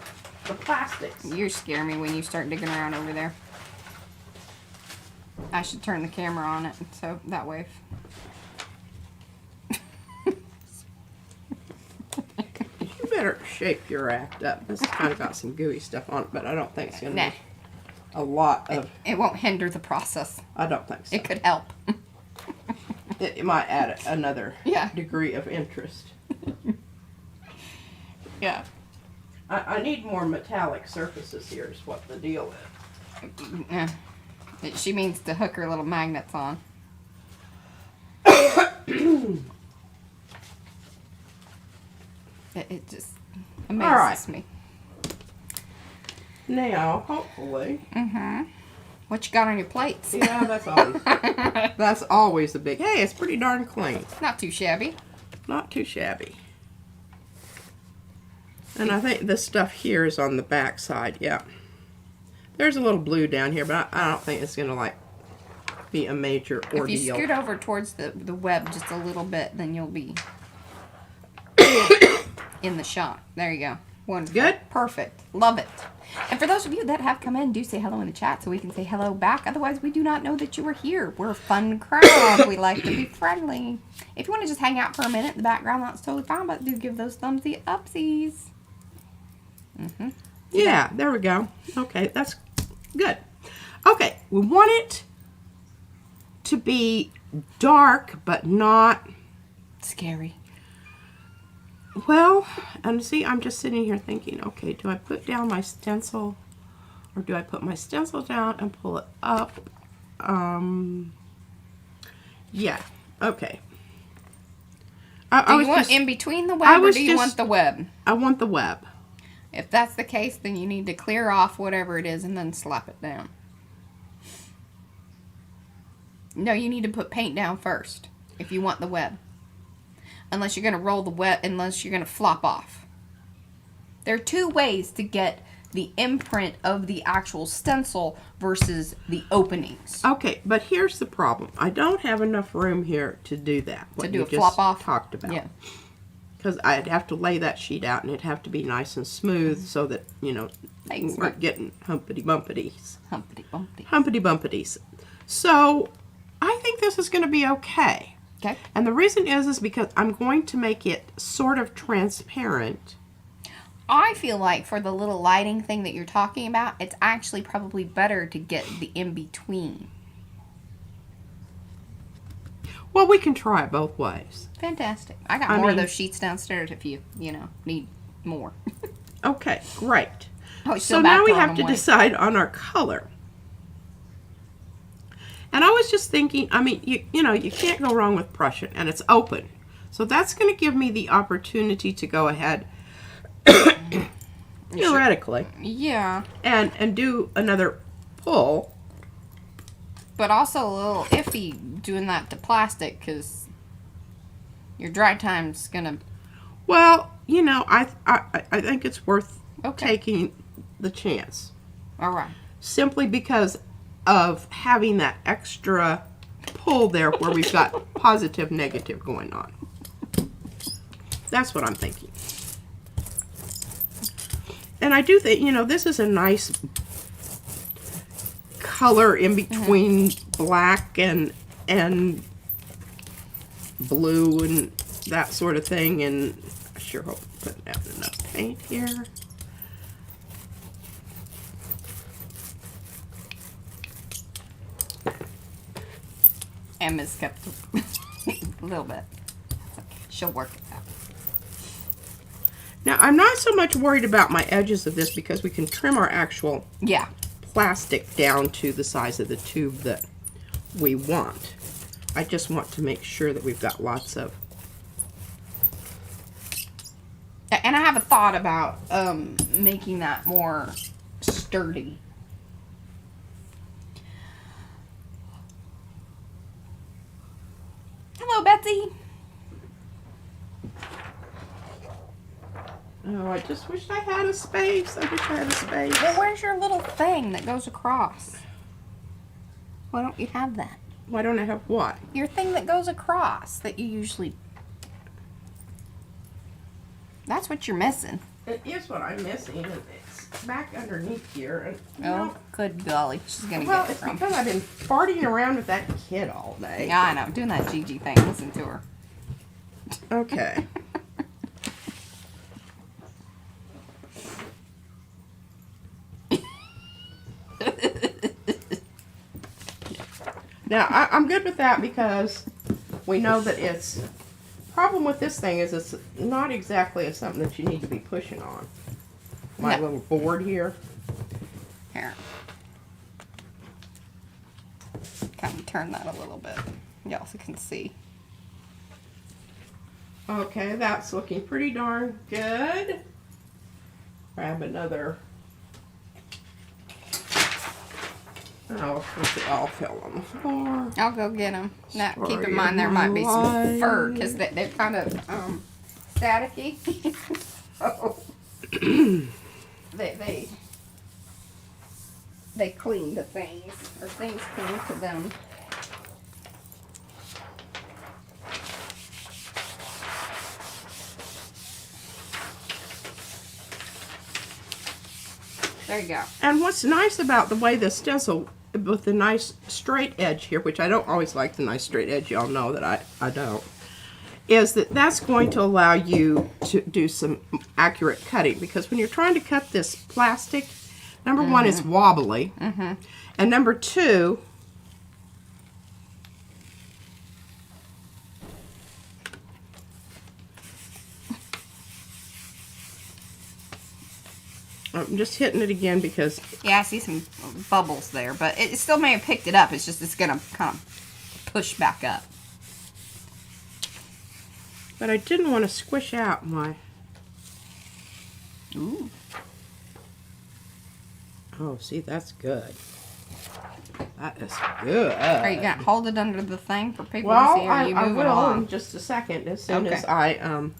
plastics. You scare me when you start digging around over there. I should turn the camera on it so that way. You better shape your act up. This has kind of got some gooey stuff on it, but I don't think it's going to Nah. be a lot of... It won't hinder the process. I don't think so. It could help. It might add another Yeah. degree of interest. Yeah. I need more metallic surfaces here is what the deal is. She means to hook her little magnets on. It just amazes All right. me. Now, hopefully... What you got on your plates? Yeah, that's always a big... Hey, it's pretty darn clean. Not too shabby. Not too shabby. And I think this stuff here is on the back side, yeah. There's a little blue down here, but I don't think it's going to, be a major ordeal. If you scoot over towards the web just a little bit, then you'll be in the shot. There you go. Wonderful. Good? Perfect. Love it. And for those of you that have come in, do say hello in the chat so we can say hello back. Otherwise, we do not know that you were here. We're a fun crowd. We like to be friendly. If you want to just hang out for a minute in the background, that's totally fine, but do give those thumbsy upsies. Yeah, there we go. Okay, that's good. Okay, we want it to be dark, but not... Scary. Well, and see, I'm just sitting here thinking, okay, do I put down my stencil, or do I put my stencil down and pull it up? Yeah, okay. Do you want in between the web, or do you want the web? I want the web. If that's the case, then you need to clear off whatever it is and then slap it down. No, you need to put paint down first if you want the web. Unless you're going to roll the web, unless you're going to flop off. There are two ways to get the imprint of the actual stencil versus the openings. Okay, but here's the problem. I don't have enough room here to do that. To do a flop off? Talked about. Yeah. Because I'd have to lay that sheet out and it'd have to be nice and smooth so that, Thanks, we're not getting humpity-bumpities. Humpity-bumpty. Humpity-bumpities. So, I think this is going to be okay. Okay. And the reason is because I'm going to make it sort of transparent. I feel like for the little lighting thing that you're talking about, it's actually probably better to get the in-between. Well, we can try it both ways. Fantastic. I got more of those sheets downstairs if you need more. Okay, great. Oh, So now we have to decide on our color. And I was just thinking, I mean, you know, you can't go wrong with Prussian, and it's open. So that's going to give me the opportunity to go ahead, theoretically, Yeah. and do another pull. But also a little iffy doing that to plastic because your dry time's going to... Well, you know, I think it's worth Okay. taking the chance. All right. Simply because of having that extra pull there where we've got positive, negative going on. That's what I'm thinking. And I do think, you know, this is a nice color in between black and blue and that sort of thing. And I sure hope I'm putting down enough paint here. Emma's kept a little bit. That's okay. She'll work it out. Now, I'm not so much worried about my edges of this because we can trim our actual Yeah. plastic down to the size of the tube that we want. I just want to make sure that we've got lots of... And I have a thought about making that more sturdy. Hello, Betsy. Oh, I just wish I had a space. I wish I had a space. Well, where's your little thing that goes across? Why don't you have that? Why don't I have what? Your thing that goes across that you usually... That's what you're missing. It is what I'm missing, and it's back underneath here. And, you Oh, know, good golly. She's going to well, get it it's from... because I've been farting around with that kid all day. Yeah, I know. Doing that Gigi thing. Listen to her. Okay. Now, I'm good with that because we know that it's... Problem with this thing is it's not exactly something that you need to be pushing on. My No. little board here. Here. Kind of turn that a little bit. Y'all can see. Okay, that's looking pretty darn good. Grab another. Oh, I'll fill on the floor. I'll go get them. Now, keep Sorry, in mind there might be some my fur because they're kind of staticky. So they cling to things, or things cling to them. There you go. And what's nice about the way the stencil, with the nice straight edge here, which I don't always like the nice straight edge, y'all know that I don't, is that that's going to allow you to do some accurate cutting. Because when you're trying to cut this plastic, number one, it's wobbly. And number two, I'm just hitting it again because... Yeah, I see some bubbles there, but it still may have picked it up. It's just it's going to kind of push back up. But I didn't want to squish out my... Ooh. Oh, see, that's good. That is good. Are you going to hold it under the thing for people to Well, see? Or are you I moving will along? in just a second as soon Okay. as I,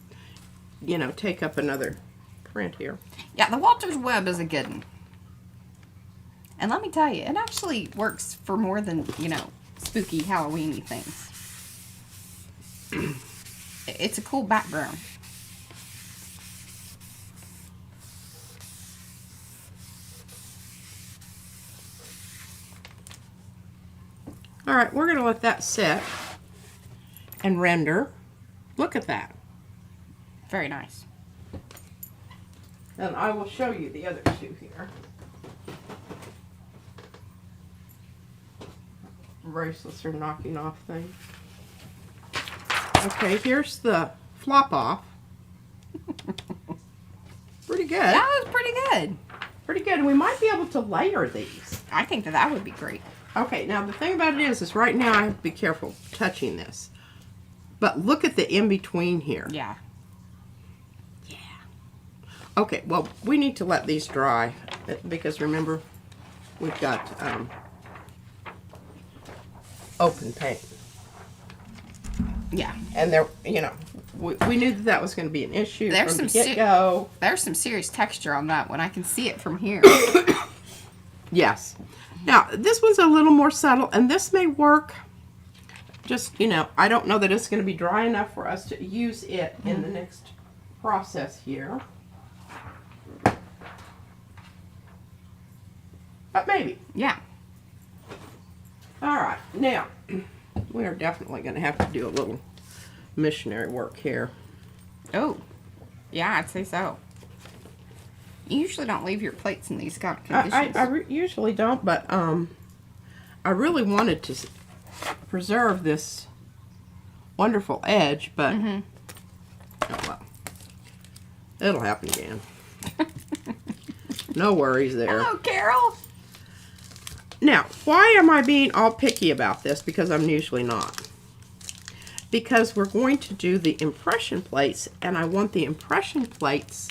you know, take up another print here. Yeah, the Walter's Web is a good one. And let me tell you, it actually works for more than, you know, spooky Halloween-y things. It's a cool background. All right, we're going to let that sit and render. Look at that. Very nice. And I will show you the other two here. Bracelets are knocking off things. Okay, here's the flop off. Pretty good. That was pretty good. Pretty good. And we might be able to layer these. I think that would be great. Okay, now the thing about it is right now I have to be careful touching this. But look at the in-between here. Yeah. Yeah. Okay, well, we need to let these dry because remember, we've got open paint. Yeah. And there, you know, we knew that was going to be an issue There's from some the get-go. There's some serious texture on that one. I can see it from here. Yes. Now, this one's a little more subtle, and this may work. Just, you know, I don't know that it's going to be dry enough for us to use it in the next process here. But maybe. Yeah. All right. Now, we are definitely going to have to do a little missionary work here. Oh. Yeah, I'd say so. You usually don't leave your plates in these kind of conditions. I usually don't, but I really wanted to preserve this wonderful edge, but oh well, it'll happen again. No worries there. Hello, Carol. Now, why am I being all picky about this? Because I'm usually not. Because we're going to do the impression plates, and I want the impression plates.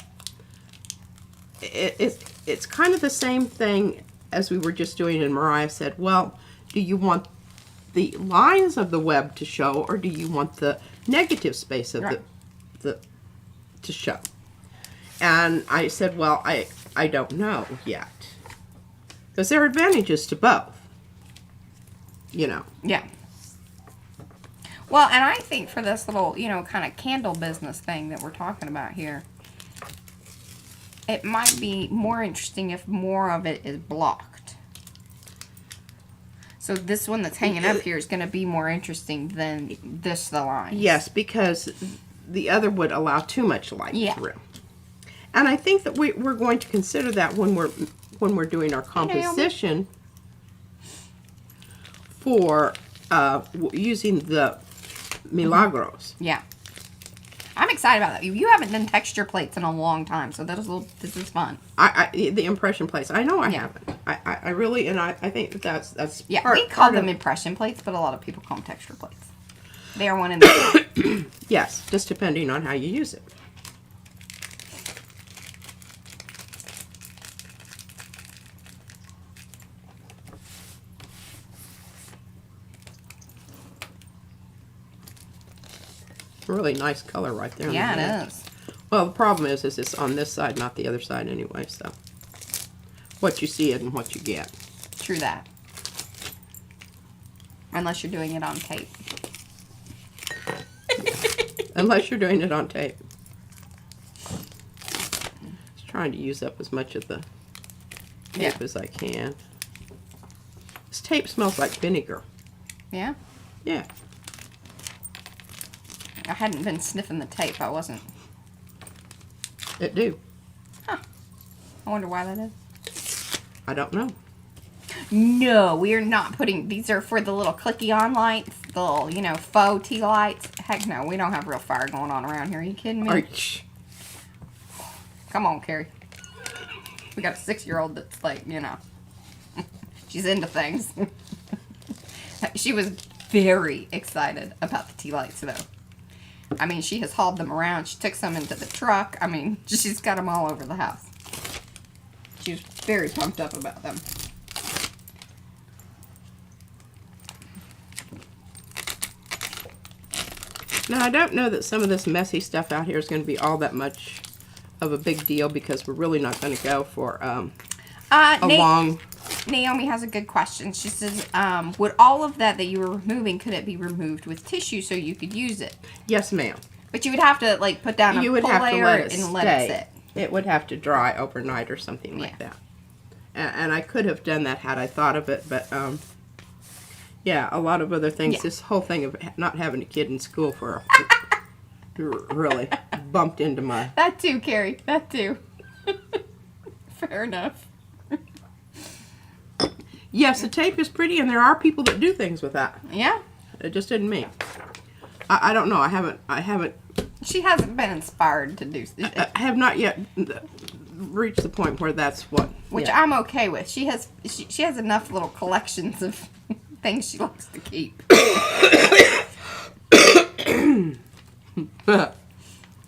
It's kind of the same thing as we were just doing, and Mariah said, well, do you want the lines of the web to show, or do you want the negative space of the to show? And I said, well, I don't know yet. Because there are advantages to both. You know. Yeah. Well, and I think for this little, you know, kind of candle business thing that we're talking about here, it might be more interesting if more of it is blocked. So this one that's hanging up here is going to be more interesting than the line. Yes, because the other would allow too much light through. And I think that we're going to consider that when we're doing our composition for using the Milagros. Yeah. I'm excited about that. You haven't done texture plates in a long time, so this is fun. The impression plates. I know I haven't. I really, and I think that's yeah. part, We call them impression plates, but a lot of people call them texture plates. They are one in the yes, just depending on how you use it. Really nice color right there. Yeah, it is. Well, the problem is it's on this side, not the other side anyway, so what you see and what you get. True that. Unless you're doing it on tape. Unless you're doing it on tape. Just trying to use up as much of the tape as I can. This tape smells like vinegar. Yeah? Yeah. I hadn't been sniffing the tape. I wasn't. It do. Huh. I wonder why that is. I don't know. No, we are not putting... These are for the little clicky-on lights. The little, you know, faux tea lights. Heck no, we don't have real fire going on around here. Are you kidding me? Come on, Carrie. We got a 6-year-old that's like, you know... she's into things. She was very excited about the tea lights, though. I mean, she has hauled them around. She took some into the truck. I mean, she's got them all over the house. She was very pumped up about them. Now, I don't know that some of this messy stuff out here is going to be all that much of a big deal because we're really not going to go for a long... Naomi has a good question. She says, would all of that you were removing, could it be removed with tissue so you could use it? Yes, ma'am. But you would have to, like, put down a You would have to layer let it and stay. let it sit. It would have to dry overnight or something like that. And I could have done that had I thought of it, but, yeah, a lot of other things. Yeah. This whole thing of not having a kid in school for really bumped into my... That too, Carrie. That too. Fair enough. Yes, the tape is pretty, and there are people that do things with that. Yeah. It just isn't me. I don't know. I haven't. She hasn't been inspired to do. I have not yet reached the point where that's what. Which yeah. I'm okay with. She has enough little collections of things she likes to keep.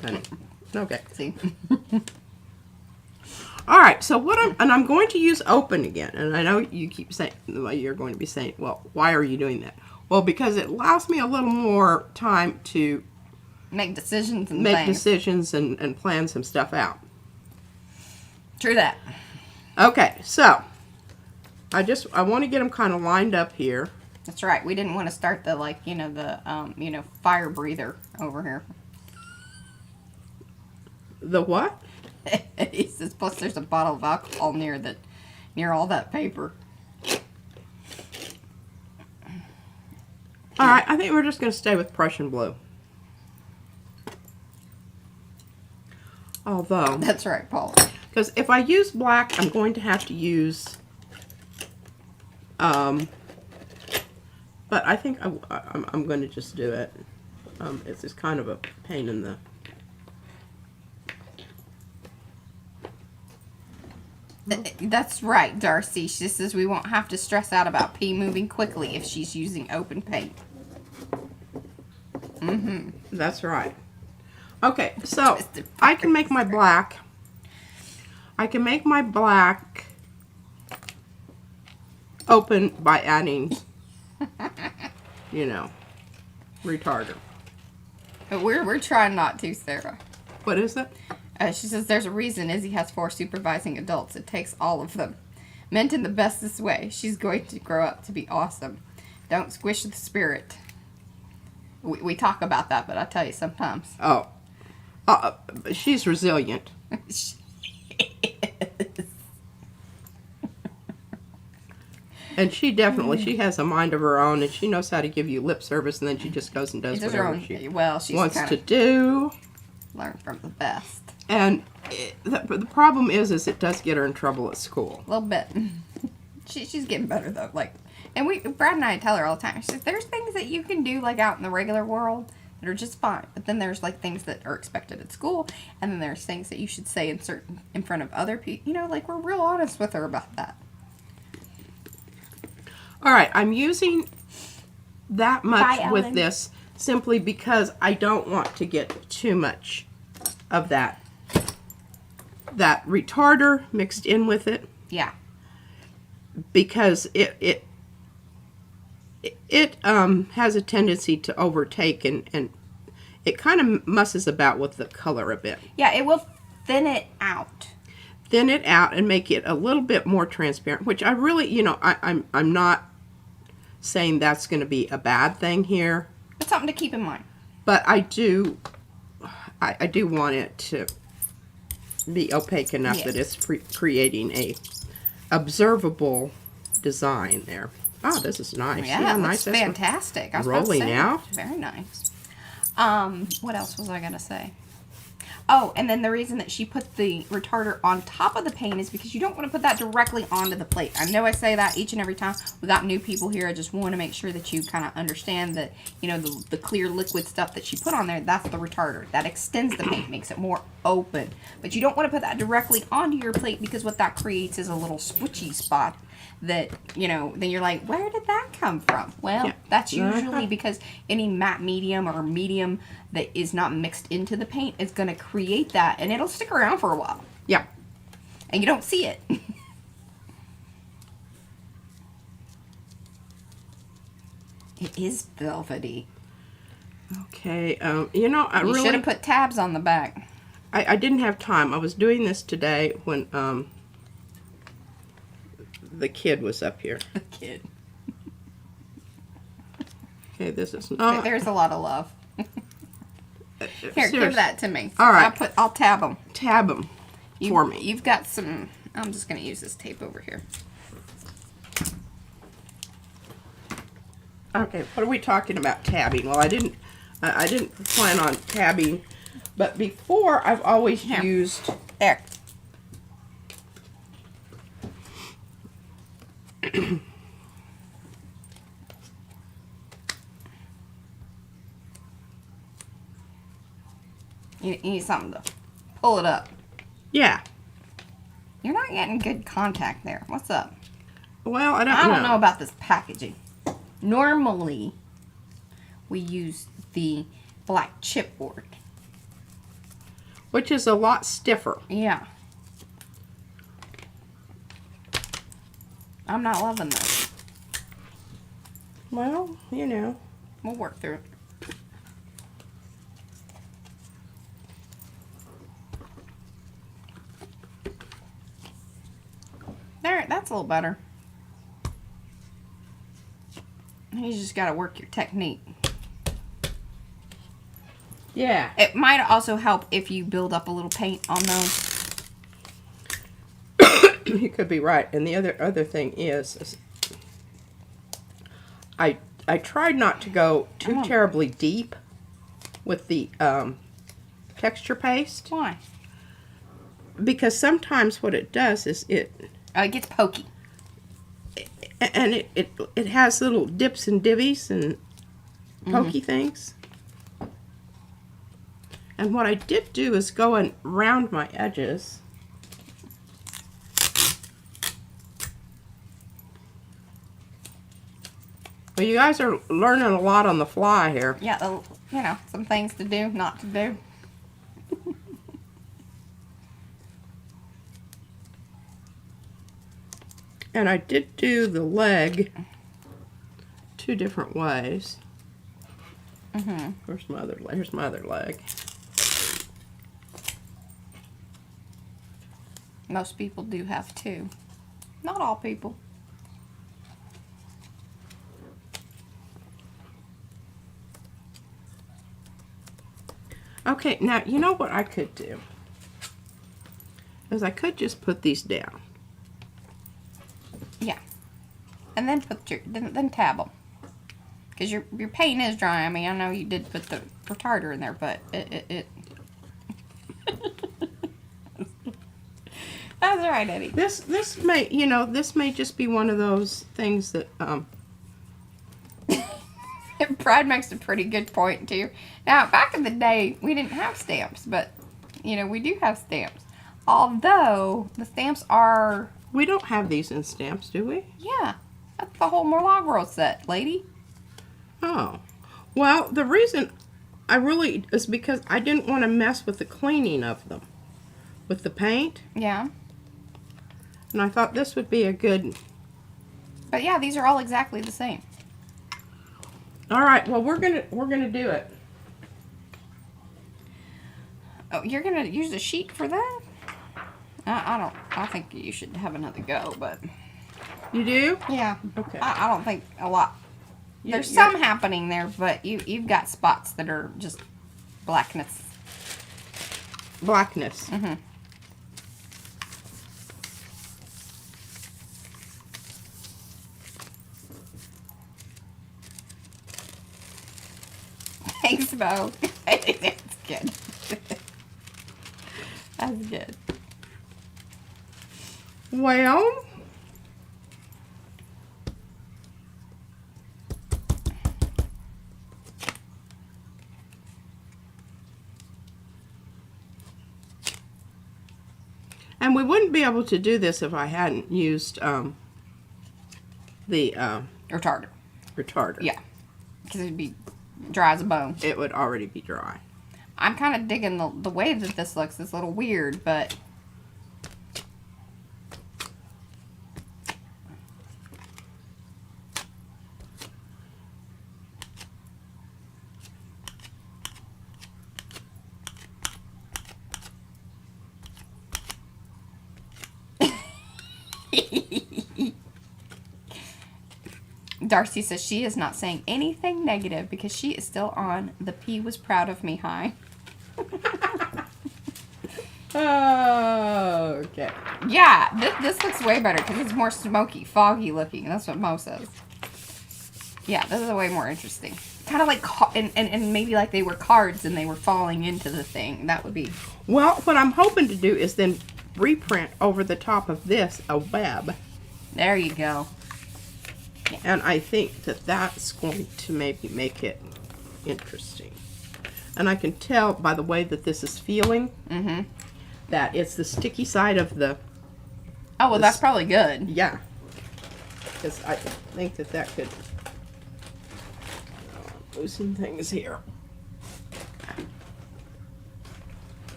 Honey. Okay. See. All right. So I'm going to use open again, and I know you keep saying, well, you're going to be saying, well, why are you doing that? Well, because it allows me a little more time to Make decisions and make things. decisions and plan some stuff out. True that. Okay, so I want to get them kind of lined up here. That's right. We didn't want to start the fire breather over here. The what? He says, plus there's a bottle of alcohol near all that paper. All right, I think we're just going to stay with Prussian blue. Although, That's right, Paul. because if I use black, I'm going to have to use, but I think I'm going to just do it. It's just kind of a pain in the. That's right, Darcy. She says we won't have to stress out about pea moving quickly if she's using open paint. Mm-hmm. That's right. Okay, so I can make my black. I can make my black open by adding, retarder. But we're trying not to, Sarah. What is it? She says there's a reason Izzy has 4 supervising adults. It takes all of them. Meant in the bestest way. She's going to grow up to be awesome. Don't squish the spirit. We talk about that, but I tell you sometimes. Oh. She's resilient. And she has a mind of her own, and she knows how to give you lip service, and then she just goes and does whatever she wants to do. Learn from the best. And the problem is it does get her in trouble at school. A little bit. She's getting better though. And Brad and I tell her all the time. She says there's things that you can do out in the regular world that are just fine, but then there's things that are expected at school, and then there's things that you should say in front of other people. We're real honest with her about that. All right, I'm using that much Bye, with Ellen. this simply because I don't want to get too much of that retarder mixed in with it. Yeah. Because it has a tendency to overtake and it kind of musses about with the color a bit. Yeah, it will thin it out. Thin it out and make it a little bit more transparent, which I really, I'm not saying that's going to be a bad thing here. It's something to keep in mind. But I do want it to be opaque enough that it's creating a observable design there. Oh, this is nice. Yeah, it nice. looks fantastic. I was rolling about to say, out. Very nice. What else was I going to say? Oh, and then the reason that she put the retarder on top of the paint is because you don't want to put that directly onto the plate. I know I say that each and every time. We got new people here. I just want to make sure that you kind of understand that, the clear liquid stuff that she put on there, that's the retarder. That extends the paint, makes it more open. But you don't want to put that directly onto your plate because what that creates is a little squishy spot that, then you're like, where did that come from? Well, Yeah. that's usually because any matte medium or medium that is not mixed into the paint is going to create that, and it'll stick around for a while. Yeah. And you don't see it. It is velvety. Okay. I You really should have put tabs on the back. I didn't have time. I was doing this today when the kid was up here. The kid. Okay, this is not. There's a lot of love. Here, Seriously. give that to me. All right. I'll tab them. Tab them for me. You've got some. I'm just going to use this tape over here. Okay, what are we talking about tabbing? Well, I didn't plan on tabbing, but before I've always Here. used. There. You need something to pull it up. Yeah. You're not getting good contact there. What's up? Well, I I don't know about this packaging. Normally, we use the black chipboard. Which is a lot stiffer. Yeah. I'm not loving this. Well, you know. We'll work through it. There, that's a little better. You just gotta work your technique. Yeah. It might also help if you build up a little paint on those. You could be right. And the other thing is I tried not to go too terribly deep with the texture paste. Why? Because sometimes what it does is it It gets pokey. and it has little dips and divvies and pokey things. And what I did do is go and round my edges. Well, you guys are learning a lot on the fly here. Yeah, you know, some things to do, not to do. And I did do the leg 2 different ways. Here's my other leg. Most people do have 2. Not all people. Okay, now you know what I could do? Is I could just put these down. Yeah. And then then tab them. Because your paint is dry. I mean, I know you did put the retarder in there, but it That's right, Eddie. This may just be one of those things that Brad makes a pretty good point too. Now, back in the day, we didn't have stamps, but you know, we do have stamps. Although the stamps are, we don't have these in stamps, do we? yeah, that's the whole Milagro set, lady. Oh. Well, the reason I really is because I didn't want to mess with the cleaning of them with the paint. Yeah. And I thought this would be a good. But yeah, these are all exactly the same. All right, well, we're gonna do it. Oh, you're gonna use a sheet for that? I think you should have another go, but You do? yeah. Okay. I don't think a lot. There's Yeah. some happening there, but you've got spots that are just blackness. Blackness. Mm-hmm. Thanks, Bo. That's good. That's good. Well, and we wouldn't be able to do this if I hadn't used the Retarder. retarder. Yeah. Because it'd be dry as a bone. It would already be dry. I'm kind of digging the way that this looks. It's a little weird, but... Darcy says she is not saying anything negative because she is still on the P was proud of me high. Okay. Yeah, this looks way better because it's more smoky, foggy looking. That's what Mo says. Yeah, this is way more interesting. Kind of like, and maybe like they were cards and they were falling into the thing. That would be... Well, what I'm hoping to do is then reprint over the top of this a web. There you go. And I think that that's going to maybe make it interesting. And I can tell by the way that this is feeling that it's the sticky side of the... Oh, well, that's probably good. Yeah. Because I think that that could loosen things here.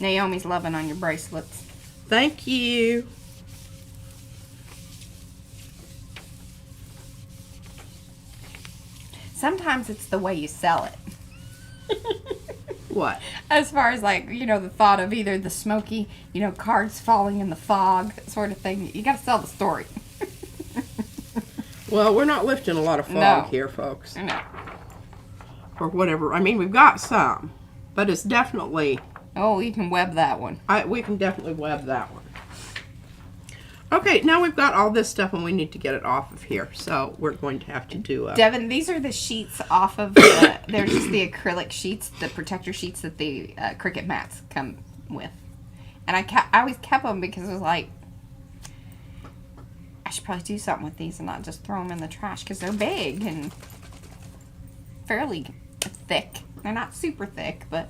Naomi's loving on your bracelets. Thank you. Sometimes it's the way you sell it. What? As far as like, you know, the thought of either the smoky, you know, cards falling in the fog sort of thing. You got to sell the story. Well, we're not lifting a lot of fog No. here, folks. No. Or whatever. I mean, we've got some. But it's definitely... Oh, you can web that one. we can definitely web that one. Okay, now we've got all this stuff and we need to get it off of here. So we're going to have to do a... Devin, these are the sheets off of the... They're just the acrylic sheets, the protector sheets that the Cricut mats come with. And I always kept them because it was like... I should probably do something with these and not just throw them in the trash because they're big and fairly thick. They're not super thick, but...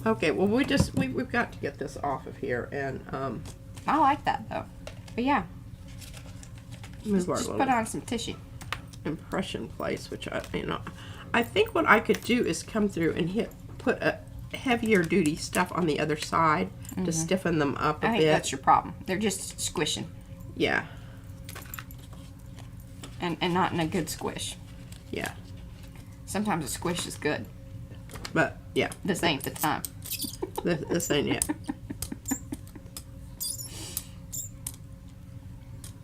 Okay, well, we've got to get this off of here and I like that though. But yeah, move our just little put on some tissue. impression place, which I think what I could do is come through and put a heavier duty stuff on the other side to stiffen them up a I bit. think that's your problem. They're just squishing Yeah, and not in a good squish. yeah, Sometimes a squish is good. but yeah, This ain't the time. this ain't it.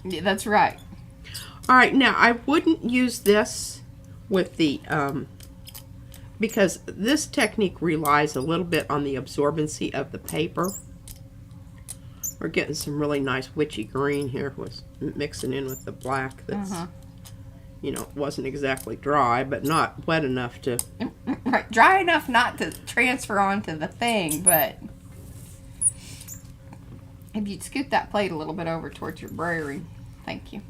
Yeah, that's right. All right, now I wouldn't use this with the, because this technique relies a little bit on the absorbency of the paper. We're getting some really nice witchy green here, was mixing in with the black that's, you know, wasn't exactly dry, but not wet enough to, Right, dry enough not to transfer onto the thing, but if you'd scoot that plate a little bit over towards your braillery, thank you.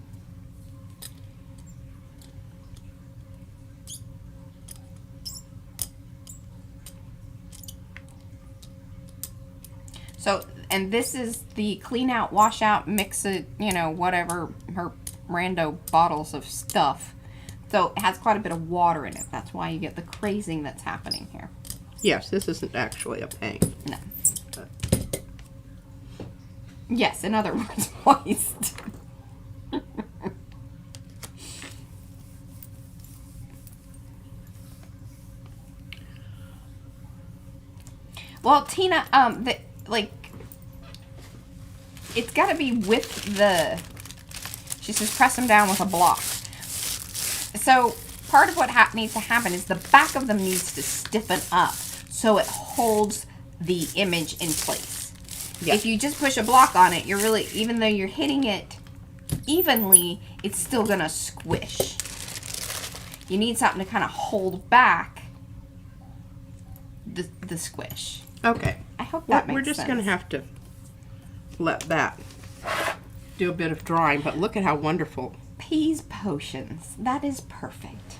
So, and this is the clean out, wash out, mix it, you know, whatever, her rando bottles of stuff. So it has quite a bit of water in it. That's why you get the crazing that's happening here. yes, this isn't actually a paint. No. Yes, in other words, moist. Well, Tina, it's got to be with the. She says press them down with a block. So part of what needs to happen is the back of them needs to stiffen up so it holds the image in place. Yeah. If you just push a block on it, you're really, even though you're hitting it evenly, it's still gonna squish. You need something to kind of hold back the squish. Okay. I hope that makes We're just sense. going to have to let that do a bit of drying, but look at how wonderful. Peas potions. That is perfect.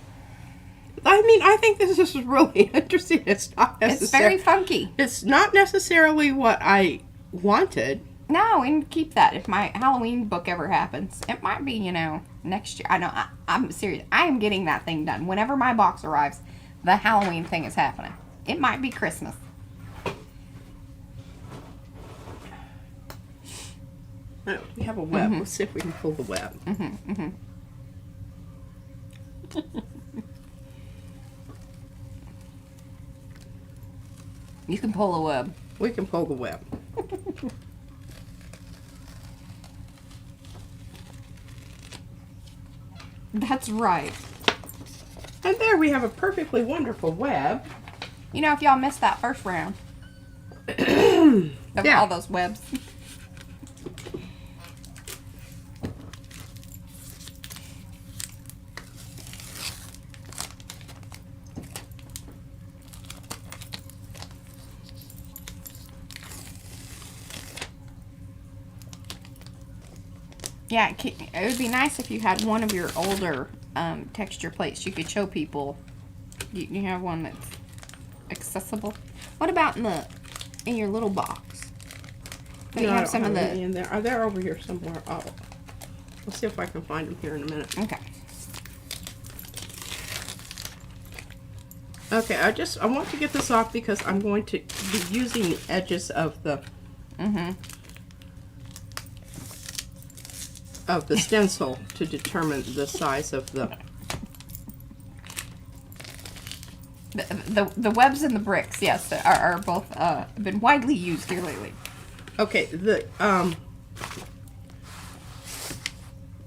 I mean, I think this is really interesting. It's not It's necessarily... very funky. It's not necessarily what I wanted. No, and keep that. If my Halloween book ever happens, it might be, you know, next year. I know, I'm serious. I am getting that thing done. Whenever my box arrives, the Halloween thing is happening. It might be Christmas. Oh, we have a web. Let's see if we can pull the web. You can pull a web. We can pull the web. That's right. And there we have a perfectly wonderful web. You know, if y'all missed that first round of Yeah. all those webs. Yeah, it would be nice if you had one of your older texture plates you could show people. You have one that's accessible. What about in your little box? No, You have some of any the. in there. They're over here somewhere. Oh, we'll see if I can find them here in a minute. Okay. Okay, I want to get this off because I'm going to be using the edges of the stencil to determine the size of the. The webs and the bricks, yes, are both been widely used here lately. Okay, the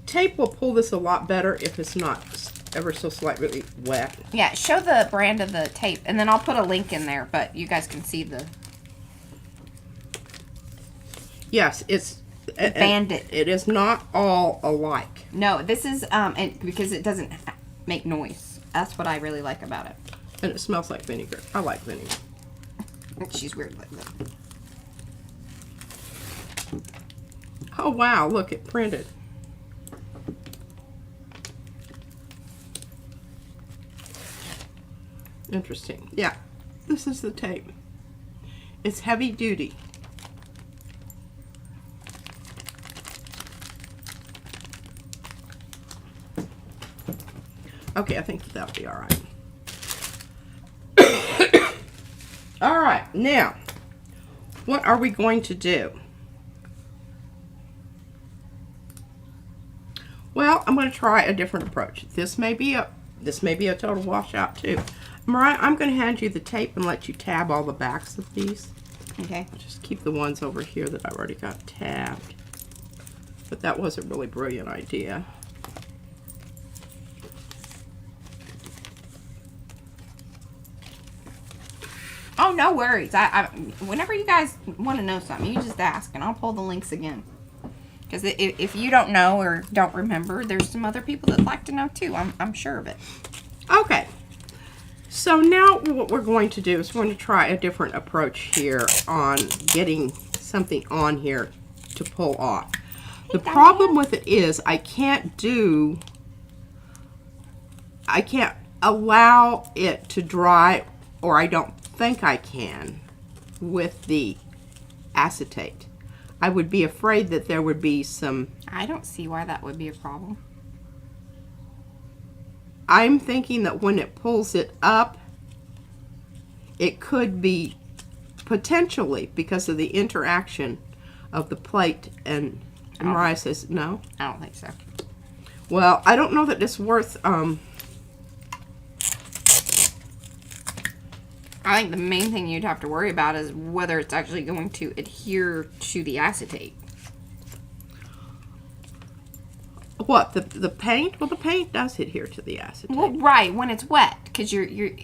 tape will pull this a lot better if it's not ever so slightly wet. Yeah, show the brand of the tape, and then I'll put a link in there, but you guys can see the. Yes, it's Bandit. It is not all alike. No, this is because it doesn't make noise. That's what I really like about it. And it smells like vinegar. I like vinegar. She's weird like that. Oh wow, look, it printed. Interesting. Yeah, this is the tape. It's heavy duty. Okay, I think that'll be all right. All right, now, what are we going to do? Well, I'm going to try a different approach. This may be a total washout too. Mariah, I'm going to hand you the tape and let you tab all the backs of these. Okay. Just keep the ones over here that I've already got tabbed. But that was a really brilliant idea. Oh, no worries. I whenever you guys want to know something, you just ask, and I'll pull the links again. Because if you don't know or don't remember, there's some other people that like to know too. I'm sure of it. Okay. So now what we're going to do is we're going to try a different approach here on getting something on here to pull off. The problem with it is I can't allow it to dry, or I don't think I can, with the acetate. I would be afraid that there would be some. I don't see why that would be a problem. I'm thinking that when it pulls it up, it could be potentially because of the interaction of the plate and Mariah says no. I don't think so. Well, I don't know that it's worth. I think the main thing you'd have to worry about is whether it's actually going to adhere to the acetate. What, the paint? Well, the paint does adhere to the acetate. Well, right, when it's wet, because Yeah.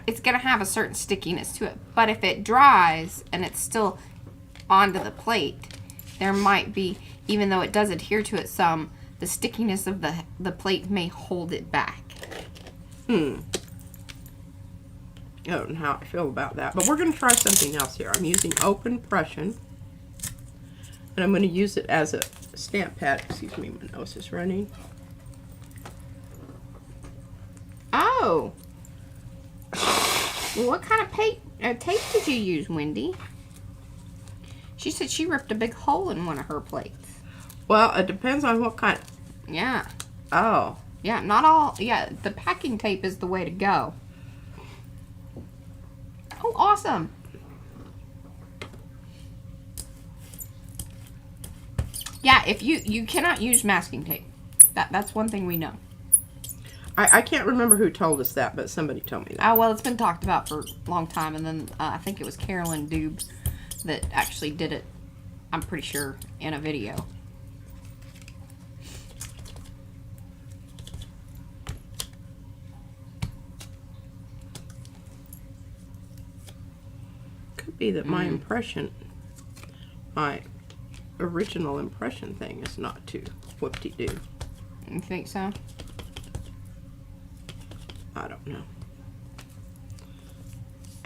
it's going to have a certain stickiness to it. But if it dries and it's still onto the plate, there might be, even though it does adhere to it some, the stickiness of the plate may hold it back. I don't know how I feel about that. But we're going to try something else here. I'm using open Prussian. And I'm going to use it as a stamp pad. Excuse me, my nose is running. Oh. Well, what kind of tape did you use, Wendy? She said she ripped a big hole in one of her plates. Well, it depends on what kind. Yeah. Oh. Yeah, not all. Yeah, the packing tape is the way to go. Oh, awesome. Yeah, if you cannot use masking tape. That's one thing we know. I can't remember who told us that, but somebody told me that. Oh, well, it's been talked about for a long time, and then I think it was Carolyn Dubes that actually did it, I'm pretty sure, in a video. Could be that my impression, my original impression thing is not too whoop-de-doo. You think so? I don't know.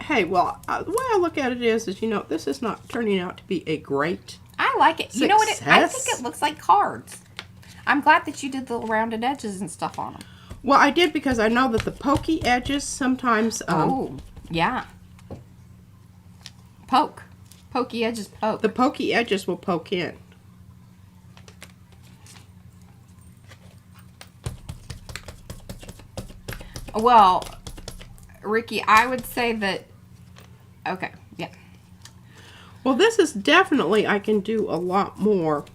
Hey, well, the way I look at it is, you know, this is not turning out to be a great I like it. You know what? I think Success. it looks like cards. I'm glad that you did the rounded edges and stuff on them. Well, I did because I know that the pokey edges sometimes... oh, yeah. Poke. Pokey edges poke. The pokey edges will poke in. Well, Ricky, I would say that... Okay, yeah. Well, this is definitely, I can do a lot more.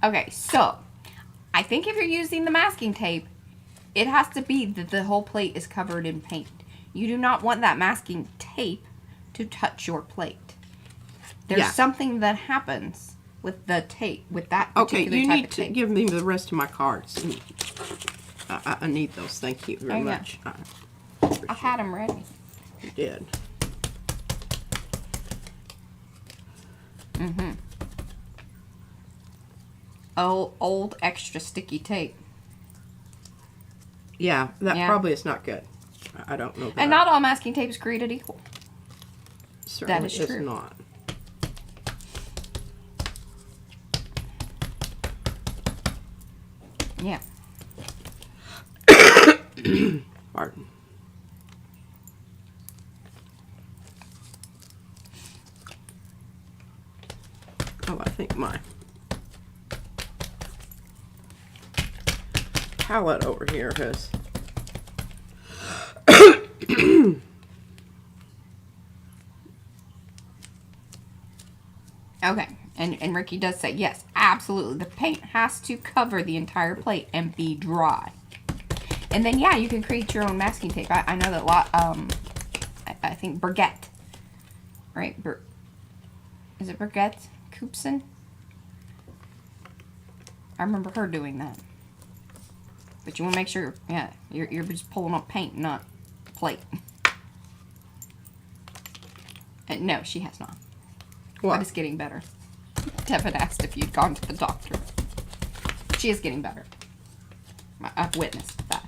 Okay, so, I think if you're using the masking tape, it has to be that the whole plate is covered in paint. You do not want that masking tape to touch your plate. There's something that happens with the tape, with that particular you type need of to tape. give me the rest of my cards. I need those. Thank you very much. I had them ready. You did. Mm-hmm. Old extra sticky tape. Yeah, that probably is not good. I don't know that. And not all masking tape is created equal. Certainly that is true. Not. Yeah. Pardon. Oh, I think my palette over here has... Okay, and Ricky does say, yes, absolutely. The paint has to cover the entire plate and be dry. And then, yeah, you can create your own masking tape. I know that a lot, I think Brigitte, right? Is it Brigitte Coopson? I remember her doing that. But you want to make sure, yeah, you're just pulling up paint, not plate. No, she has not. What? But it's getting better. Devin asked if you'd gone to the doctor. She is getting better. I've witnessed that.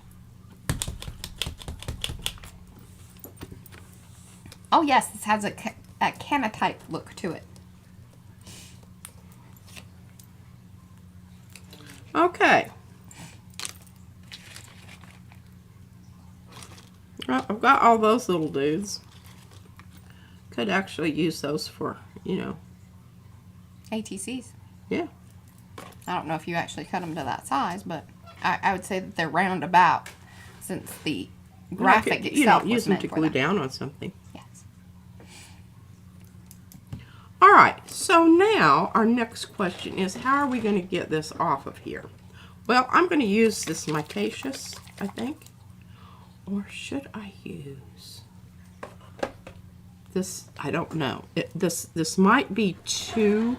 Oh yes, this has a canotype look to it. Okay. Well, I've got all those little dudes. Could actually use those for, you know. ATCs. Yeah. I don't know if you actually cut them to that size, but I would say that they're roundabout since the graphic itself was use them meant to for glue that. down on something. Yes. All right, so now our next question is, how are we going to get this off of here? Well, I'm going to use this Mitaceous, I think. Or should I use this? I don't know. This might be too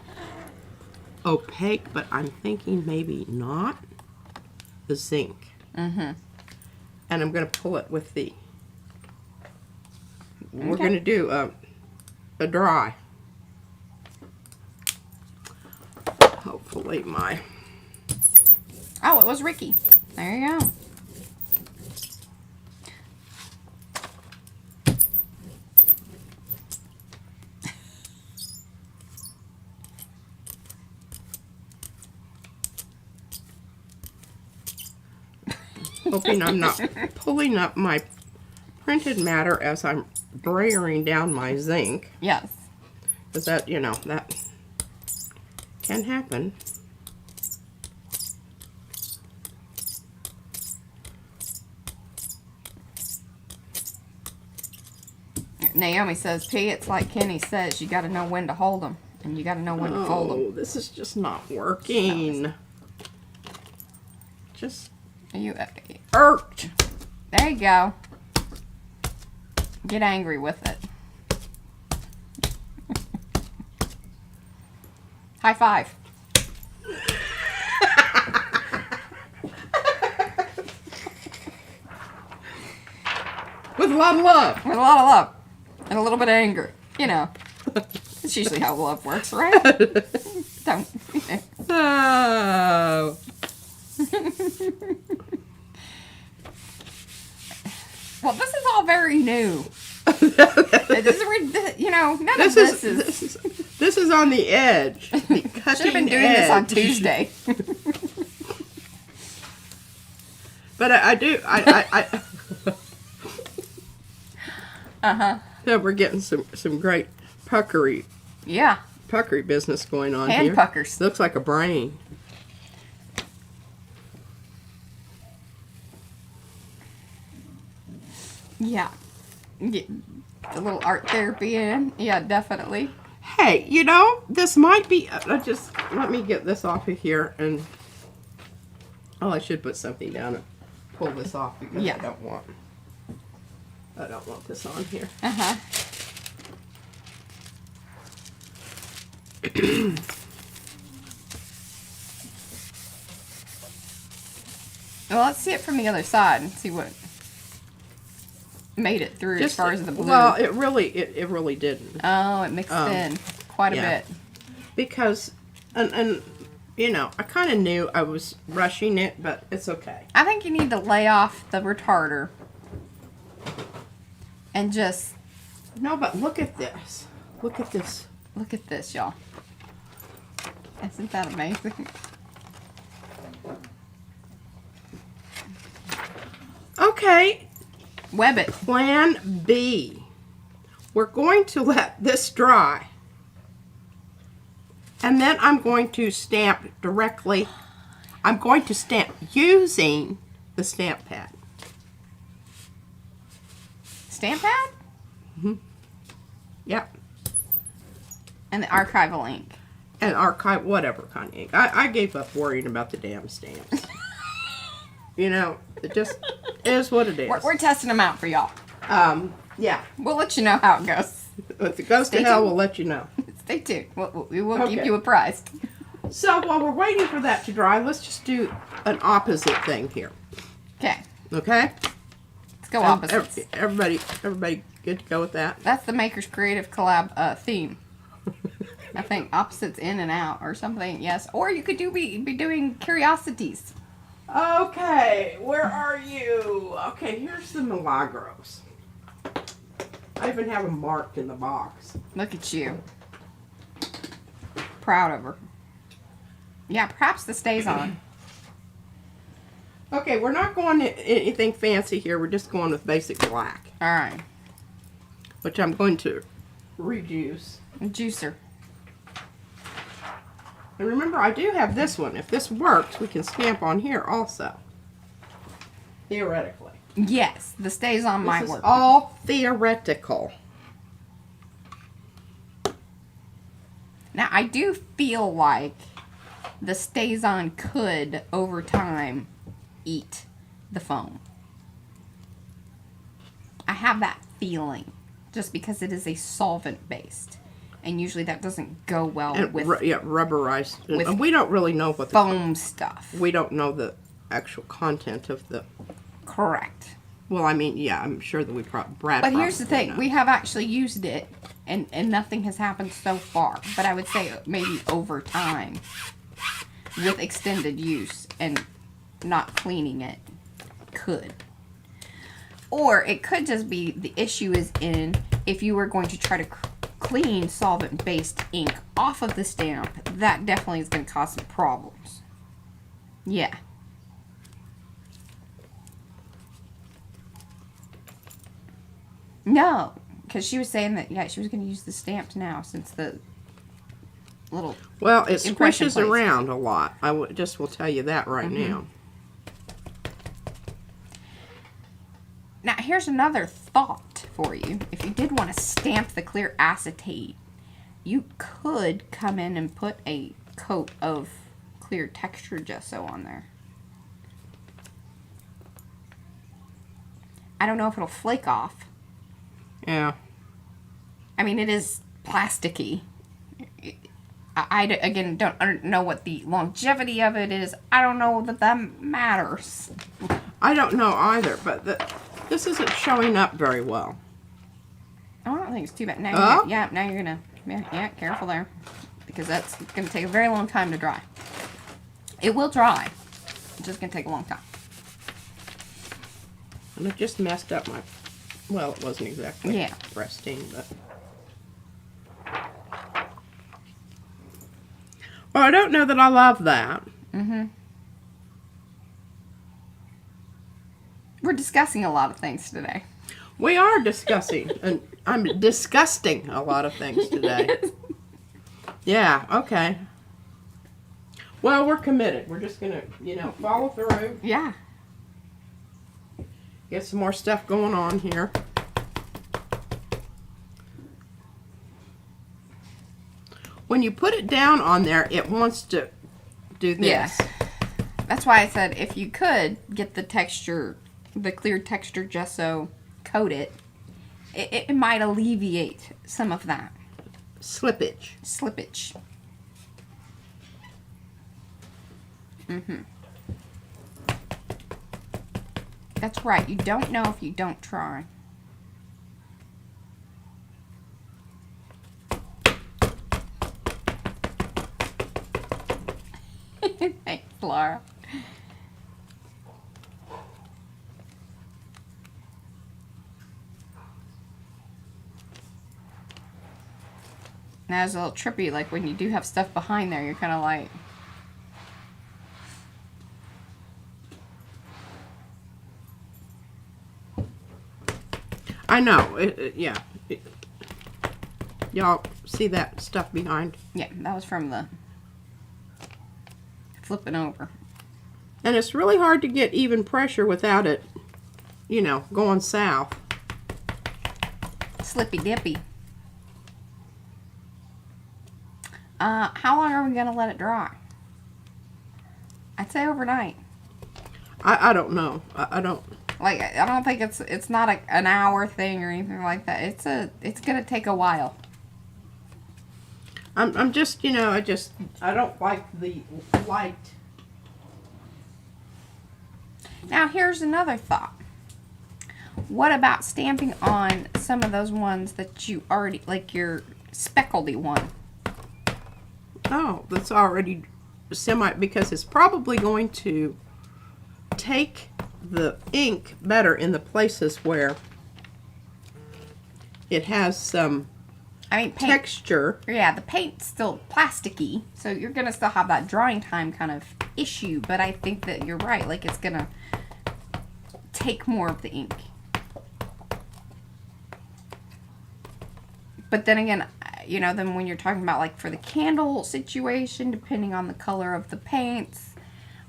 opaque, but I'm thinking maybe not. The zinc. Mm-hmm. And I'm going to pull it with the... We're going to do a dry. Hopefully my... Oh, it was Ricky. There you go. Hoping I'm not pulling up my printed matter as I'm brayering down my zinc. Yes. Because that, you know, that can happen. Naomi says, P, it's like Kenny says, you got to know when to hold them. And you got to know when to fold them. Oh, this is just not working. Just Are you... irked. There you go. Get angry with it. High five. With a lot of love. With a lot of love. And a little bit of anger. You know. It's usually how love works, right? Don't. Oh. Well, this is all very new. This is, you know, none of this is... This This is on the edge. The cutting Should have been doing this on edge. Tuesday. But I do. Uh-huh. So we're getting some great puckery Yeah. business going on Hand here. puckers. Looks like a brain. Yeah. Get a little art therapy in. Yeah, definitely. Hey, you know, this might be. Just let me get this off of here, and I should put something down and pull this off because Yeah. I don't want this on here. Uh-huh. Well, let's see it from the other side and see what made it through as far as the blue. Well, it really didn't. Oh, it mixed in quite a yeah. bit. Because, and you know, I kind of knew I was rushing it, but it's okay. I think you need to lay off the retarder and just No, but look at this. Look at this. look at this, y'all. Isn't that amazing? Okay, Web it. plan B. We're going to let this dry. And then I'm going to stamp directly. I'm going to stamp using the stamp pad. Stamp pad Yep. and the archival ink. And archive, whatever kind of ink. I gave up worrying about the damn stamps. You know, it just is what it is. We're testing them out for y'all. Yeah. We'll let you know how it goes. If it goes Stay to hell, tuned. we'll let you know. Stay tuned. We will keep Okay. you apprised. So while we're waiting for that to dry, let's just do an opposite thing here. Okay, Okay? let's go opposites. Everybody good to go with that? That's the Maker's Creative Collab theme. I think opposites in and out or something. Yes, or you could be doing curiosities. Okay, where are you? Okay, here's the Milagros. I even have them marked in the box. Look at you. Proud of her. Yeah, perhaps the stays on. Okay, we're not going to anything fancy here. We're just going with basic black, All right, which I'm going to reduce. juicer. And remember, I do have this one. If this works, we can stamp on here also. Theoretically. Yes, the stays on might This is work. all theoretical. Now, I do feel like the stays on could, over time, eat the foam. I have that feeling, just because it is a solvent based, and usually that doesn't go well And with rubberized. with And we don't really know what the foam stuff. we don't know the actual content of the. Correct. Well, I mean, yeah, I'm sure that Brad. But here's the probably thing: knows. we have actually used it, and nothing has happened so far. But I would say maybe over time, with extended use and not cleaning it, could. Or it could just be the issue is in if you were going to try to clean solvent-based ink off of the stamp, that definitely is going to cause some problems. Yeah. No, because she was saying that, yeah, she was going to use the stamped now since the little... Well, it impression squishes place. around a lot. Just will tell you that right now. Now, here's another thought for you. If you did want to stamp the clear acetate, you could come in and put a coat of clear texture gesso on there. I don't know if it'll flake off. Yeah. I mean, it is plasticky. I again, don't know what the longevity of it is. I don't know that matters. I don't know either, but this isn't showing up very well. I don't think it's too bad. Now, Oh? now you're gonna, yeah, careful there, because that's gonna take a very long time to dry. It will dry. It's just gonna take a long time. And it just messed up my. Well, it wasn't exactly Yeah. resting, but. Well, I don't know that I love that. We're discussing a lot of things today. We are discussing, and I'm disgusting a lot of things today. Yeah, okay. Well, we're committed. We're just gonna, follow through. Yeah. Get some more stuff going on here. When you put it down on there, it wants to do this. Yeah. That's why I said if you could get the texture, the clear texture gesso, coat it, it might alleviate some of that Slippage. slippage. That's right. You don't know if you don't try. Thanks, Laura. Now it's a little trippy, like when you do have stuff behind there, you're kind of like... I know. Yeah. Y'all see that stuff behind? Yeah, that was from the flipping over. And it's really hard to get even pressure without it, going south. Slippy dippy. How long are we going to let it dry? I'd say overnight. I don't know. I don't. Like, I don't think it's not an hour thing or anything like that. It's going to take a while. I'm just, I don't like the light. Now, here's another thought. What about stamping on some of those ones that you already, like your speckledy one? Oh, that's already because it's probably going to take the ink better in the places where it has some texture. Yeah, the paint's still plasticky, so you're going to still have that drying time kind of issue, but I think that you're right. Like, it's going to take more of the ink. But then again, then when you're talking about, like, for the candle situation, depending on the color of the paints,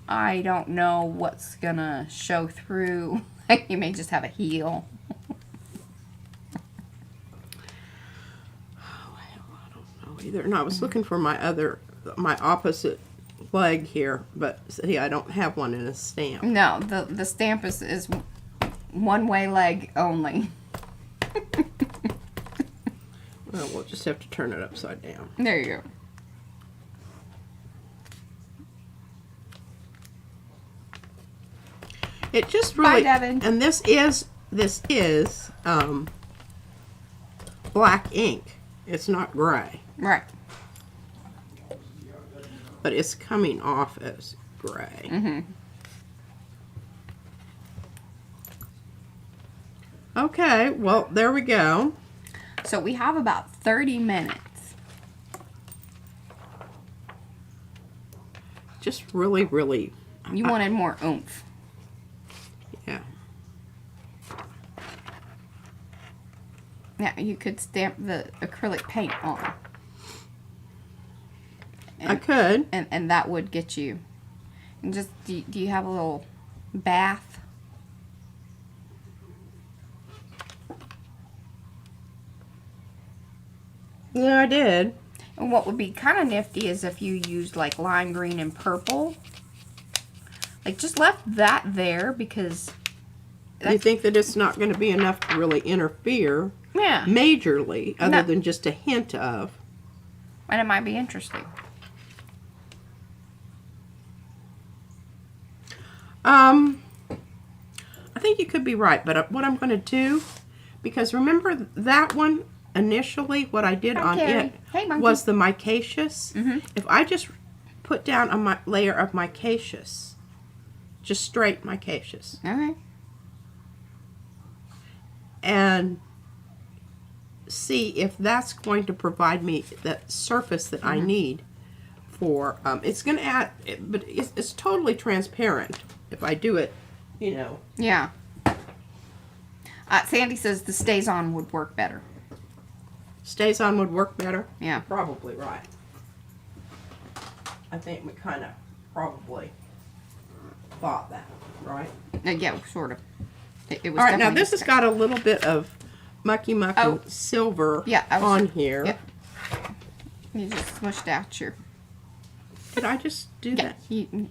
I don't know what's going to show through. You may just have a heel. Either. And I was looking for my opposite leg here, but see, I don't have one in a stamp. No, the stamp is one way leg only. Well, we'll just have to turn it upside down. There you go. It just really, Bye, Devin. And this is black ink. It's not gray. Right. But it's coming off as gray. Mm-hmm. Okay, well, there we go. So we have about 30 minutes. Just really, really. You wanted more oomph. Yeah. Yeah, you could stamp the acrylic paint on. I could. And that would get you. And just, do you have a little bath? Yeah, I did. And what would be kind of nifty is if you used like lime green and purple. Like, just left that there because... You think that it's not going to be enough to really interfere Yeah. majorly, other No. than just a hint of. And it might be interesting. I think you could be right, but what I'm going to do, because remember that one initially, what I did on Carrie. it Hey, monkey. was the micaceous. If I just put down a layer of micaceous, just straight micaceous, Okay. and see if that's going to provide me that surface that I need for, it's going to add, but it's totally transparent if I do it, you know. Yeah. Sandy says the stays on would work better. Stays on would work better? Yeah. Probably right. I think we kind of probably thought that, right? Yeah, sort of. It was All right, now definitely this has got a little bit of mucky Oh. silver Yeah, on here. Yep. You just smushed out your... Did I just do Yeah. that?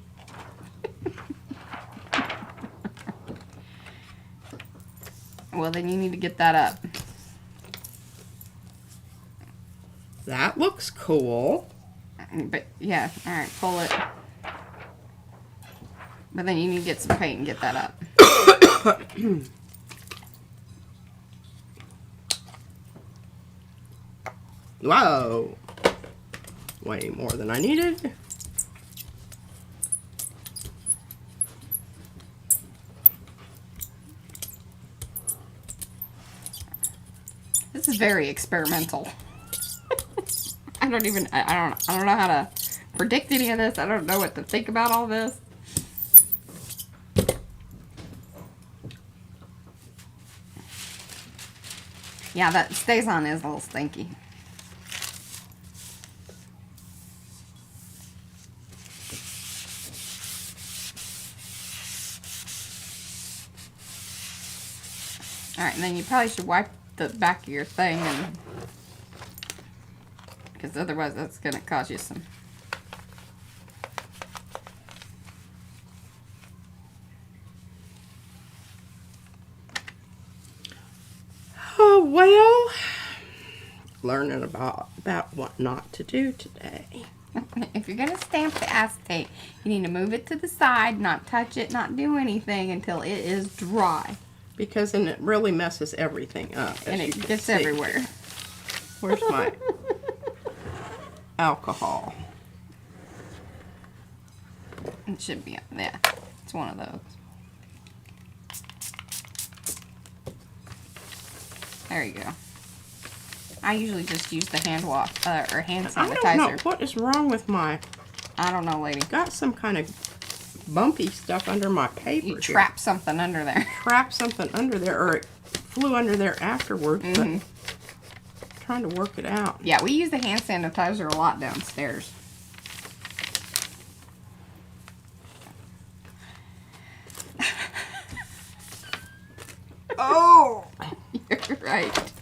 Well, then you need to get that up. That looks cool. But, yeah. All right, pull it. But then you need to get some paint and get that up. Whoa. Way more than I needed. This is very experimental. I don't know how to predict any of this. I don't know what to think about all this. Yeah, that stays on is a little stinky. Alright, and then you probably should wipe the back of your thing, and because otherwise that's going to cause you some... Oh, well, learning about what not to do today. If you're going to stamp the acetate, you need to move it to the side, not touch it, not do anything until it is dry. Because then it really messes everything up. And it gets everywhere. Where's my alcohol? It should be, yeah, it's one of those. There you go. I usually just use the hand wash or hand sanitizer. I don't know what is wrong with my... I don't know, lady. Got some kind of bumpy stuff under my paper. You trapped something under there. Trapped something under there, or it flew under there afterwards. But I'm trying to work it out. Yeah, we use the hand sanitizer a lot downstairs. Oh! You're right.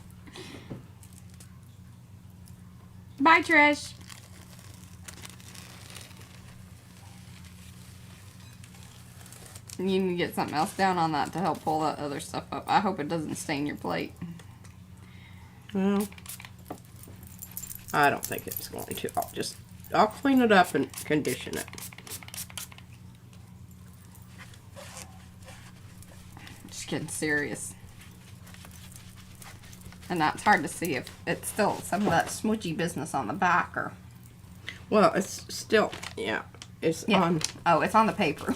Bye, Trish. You need to get something else down on that to help pull that other stuff up. I hope it doesn't stain your plate. Well, I don't think it's going to. I'll clean it up and condition it. Just getting serious. And now it's hard to see if it's still some of that smudgy business on the back or... Well, it's still, yeah, it's on. Oh, it's on the paper.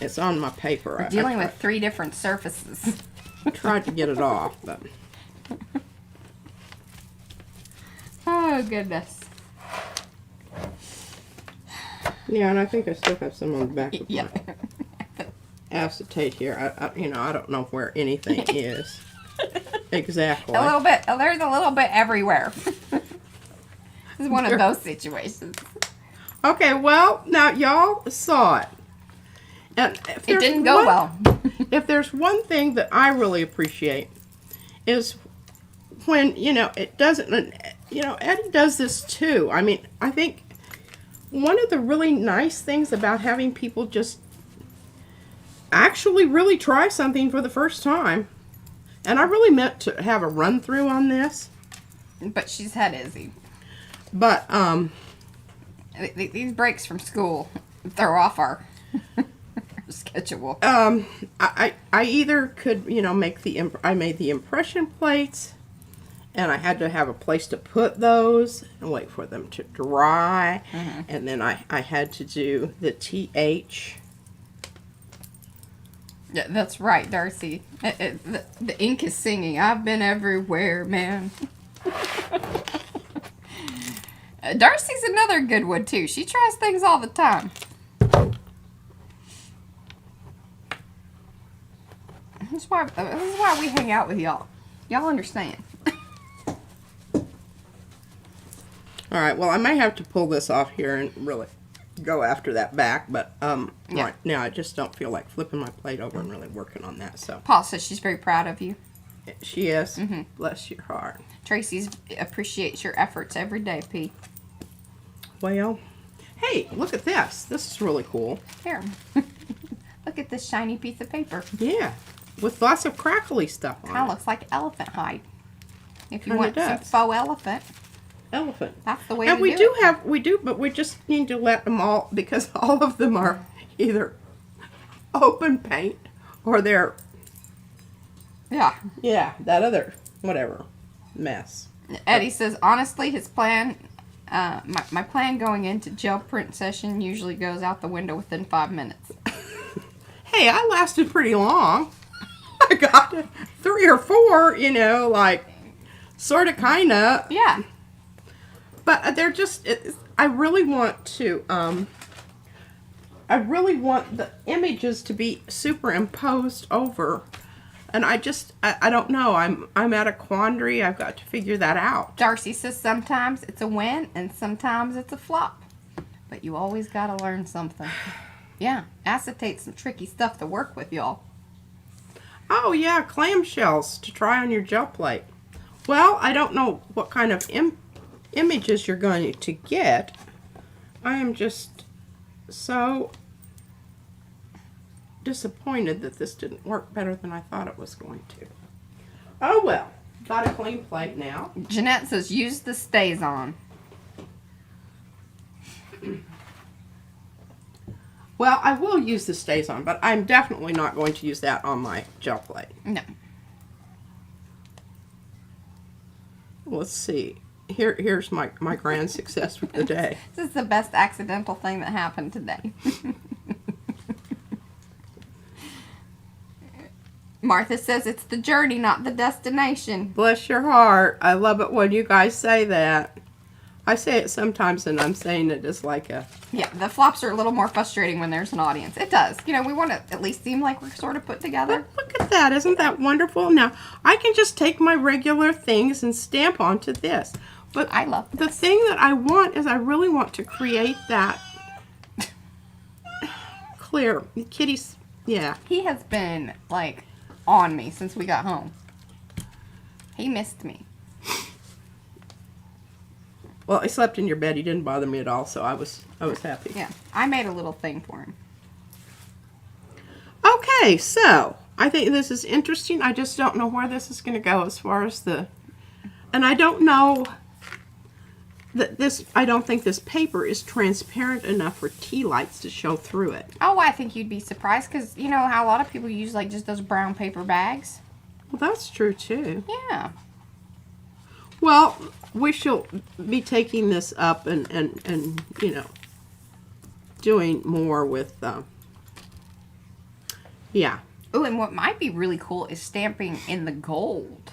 It's on my paper. We're dealing with 3 different surfaces. I tried to get it off, but Oh, goodness. yeah, and I think I still have some on the back of Yeah. my acetate here. I don't know where anything is exactly. A little bit. There's a little bit everywhere. This is one of those situations. Okay, well, now y'all saw it. And if It didn't go well. If there's one thing that I really appreciate is when, it doesn't, Eddie does this too. I mean, I think one of the really nice things about having people just actually really try something for the first time, and I really meant to have a run through on this. But she's had Izzy. But, These breaks from school throw off our schedule. I either could, I made the impression plates, and I had to have a place to put those and wait for them to dry. And then I had to do the TH. Yeah, that's right, Darcy. The ink is singing. I've been everywhere, man. Darcy's another good one, too. She tries things all the time. This is why we hang out with y'all. Y'all understand. All right, well, I may have to pull this off here and really go after that back, but right now I just don't feel like flipping my plate over and really working on that. So Paul says she's very proud of you. she is. Bless your heart. Tracy appreciates your efforts every day, P. Well, hey, look at this. This is really cool. Here. Look at this shiny piece of paper. Yeah, with lots of crackly stuff on Kind of it. looks like elephant hide. If you Kinda want some does. faux elephant, Elephant. that's the way And to we do it. we do, but we just need to let them all, because all of them are either open paint or they're, Yeah. that other, whatever, mess. Eddie says, honestly, his plan, my plan going into gel print session usually goes out the window within 5 minutes. Hey, I lasted pretty long. I got 3 or 4, like, sort of, kind of. Yeah. But they're just, I really want to, I really want the images to be superimposed over. And I don't know. I'm at a quandary. I've got to figure that out. Darcy says sometimes it's a win and sometimes it's a flop. But you always got to learn something. Yeah, acetate's some tricky stuff to work with, y'all. Oh, yeah, clamshells to try on your gel plate. Well, I don't know what kind of images you're going to get. I am just so disappointed that this didn't work better than I thought it was going to. Oh, well, got a clean plate now. Jeanette says use the stays on. Well, I will use the stays on, but I'm definitely not going to use that on my gel plate. No. Let's see. Here's my grand success for the day. This is the best accidental thing that happened today. Martha says it's the journey, not the destination. Bless your heart. I love it when you guys say that. I say it sometimes, and I'm saying it as like a... Yeah, the flops are a little more frustrating when there's an audience. It does. We want to at least seem like we're sort of put together. Look at that. Isn't that wonderful? Now, I can just take my regular things and stamp onto this. But I love the thing that I want is I really want to create that clear. Kitty's... Yeah. He has been, like, on me since we got home. He missed me. Well, I slept in your bed. He didn't bother me at all, so I was happy. Yeah, I made a little thing for him. Okay, so I think this is interesting. I just don't know where this is going to go as far as the... And I don't know that this... I don't think this paper is transparent enough for tea lights to show through it. Oh, I think you'd be surprised because you know how a lot of people use like just those brown paper bags? Well, that's true, too. Yeah. Well, we shall be taking this up and doing more with, yeah. Oh, and what might be really cool is stamping in the gold.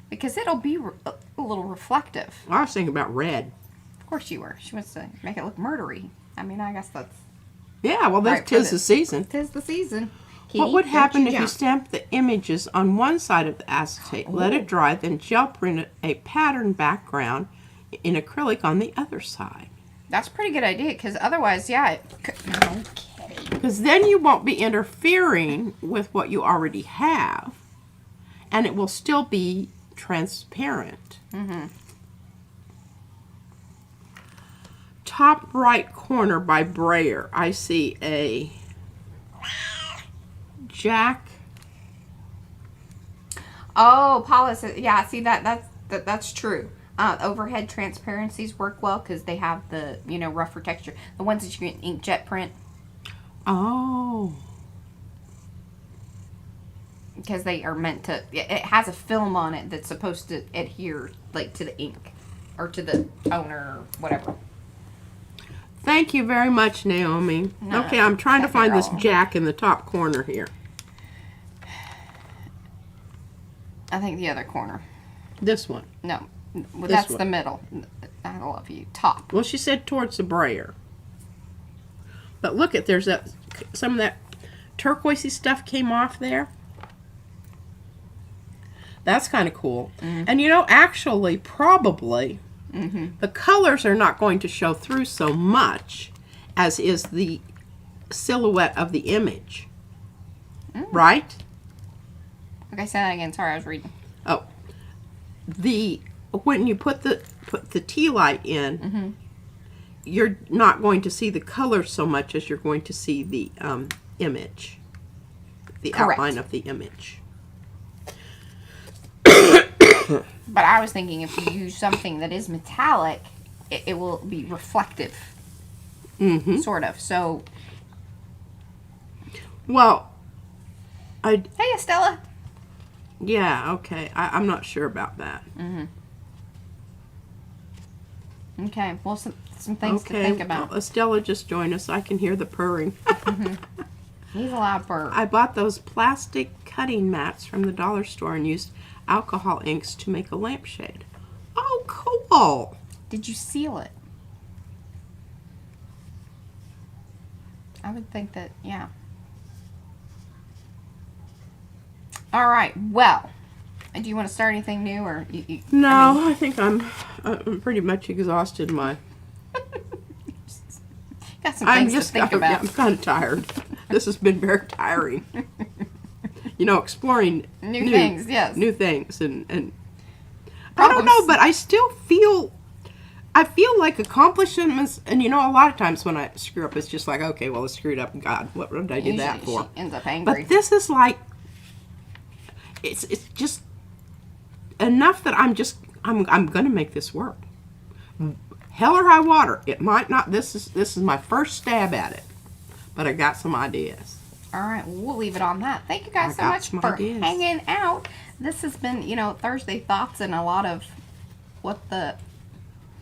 Because it'll be a little reflective. I was thinking about red. Of course you were. She wants to make it look murdery. I mean, I guess that's... Yeah, well, Right, that's 'tis the season. 'Tis the season. What would happen if you jump? stamped the images on one side of the acetate, let it dry, then gel printed a pattern background in acrylic on the other side? That's a pretty good idea, because otherwise, yeah, it could... Okay. Because then you won't be interfering with what you already have, and it will still be transparent. Mm-hmm. Top right corner by Brayer, I see a Jack. Oh, Paula says, yeah, see, that's true. Overhead transparencies work well because they have the, rougher texture. The ones that you can inkjet print. Oh. Because they are meant to, it has a film on it that's supposed to adhere, like, to the ink. Or to the toner, or whatever. Thank you very much, Naomi. No, okay, I'm trying to find this wrong. Jack in the top corner here. I think the other corner. This one. No, well, This that's one. the middle. I love you. Top. Well, she said towards the brayer. But look at, there's that, some of that turquoisey stuff came off there. That's kind of cool. And you know, actually, probably, the colors are not going to show through so much as is the silhouette of the image. Right? Okay, say that again. Sorry, I was reading. Oh. When you put the tea light in, you're not going to see the color so much as you're going to see the image. The Correct. outline of the image. But I was thinking if you use something that is metallic, it will be reflective. Sort of. So. Well, Hey, Estella. yeah, okay. I'm not sure about that. Okay. Well, some things to think about. Well, Estella just joined us. I can hear the purring. He's a loud bird. I bought those plastic cutting mats from the dollar store and used alcohol inks to make a lampshade. Oh, cool. Did you seal it? I would think that, yeah. All right. Well, do you want to start anything new, or you No, I think I'm pretty much exhausted. got some things to think about. I'm kind of tired. This has been very tiring. You know, exploring New things, yes. new things, and I don't know, but I still feel. I feel like accomplishments, and you know, a lot of times when I screw up, it's just like, okay, well, I screwed up. God, what did I do that for? She ends up angry. But this is like, it's just enough that I'm gonna make this work. Hell or high water. It might not. This is my first stab at it, but I got some ideas. All right, we'll leave it on that. Thank you guys so much for hanging out. This has been, Thursday Thoughts and a lot of what the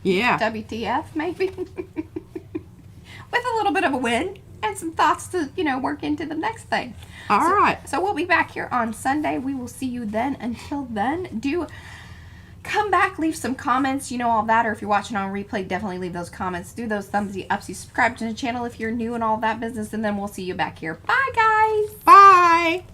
WTF maybe. With a little bit of a win and some thoughts to, work into the next thing. All right. So we'll be back here on Sunday. We will see you then. Until then, do come back, leave some comments, all that, or if you're watching on replay, definitely leave those comments. Do those thumbsy upsy, subscribe to the channel if you're new and all that business, and then we'll see you back here. Bye, guys. Bye.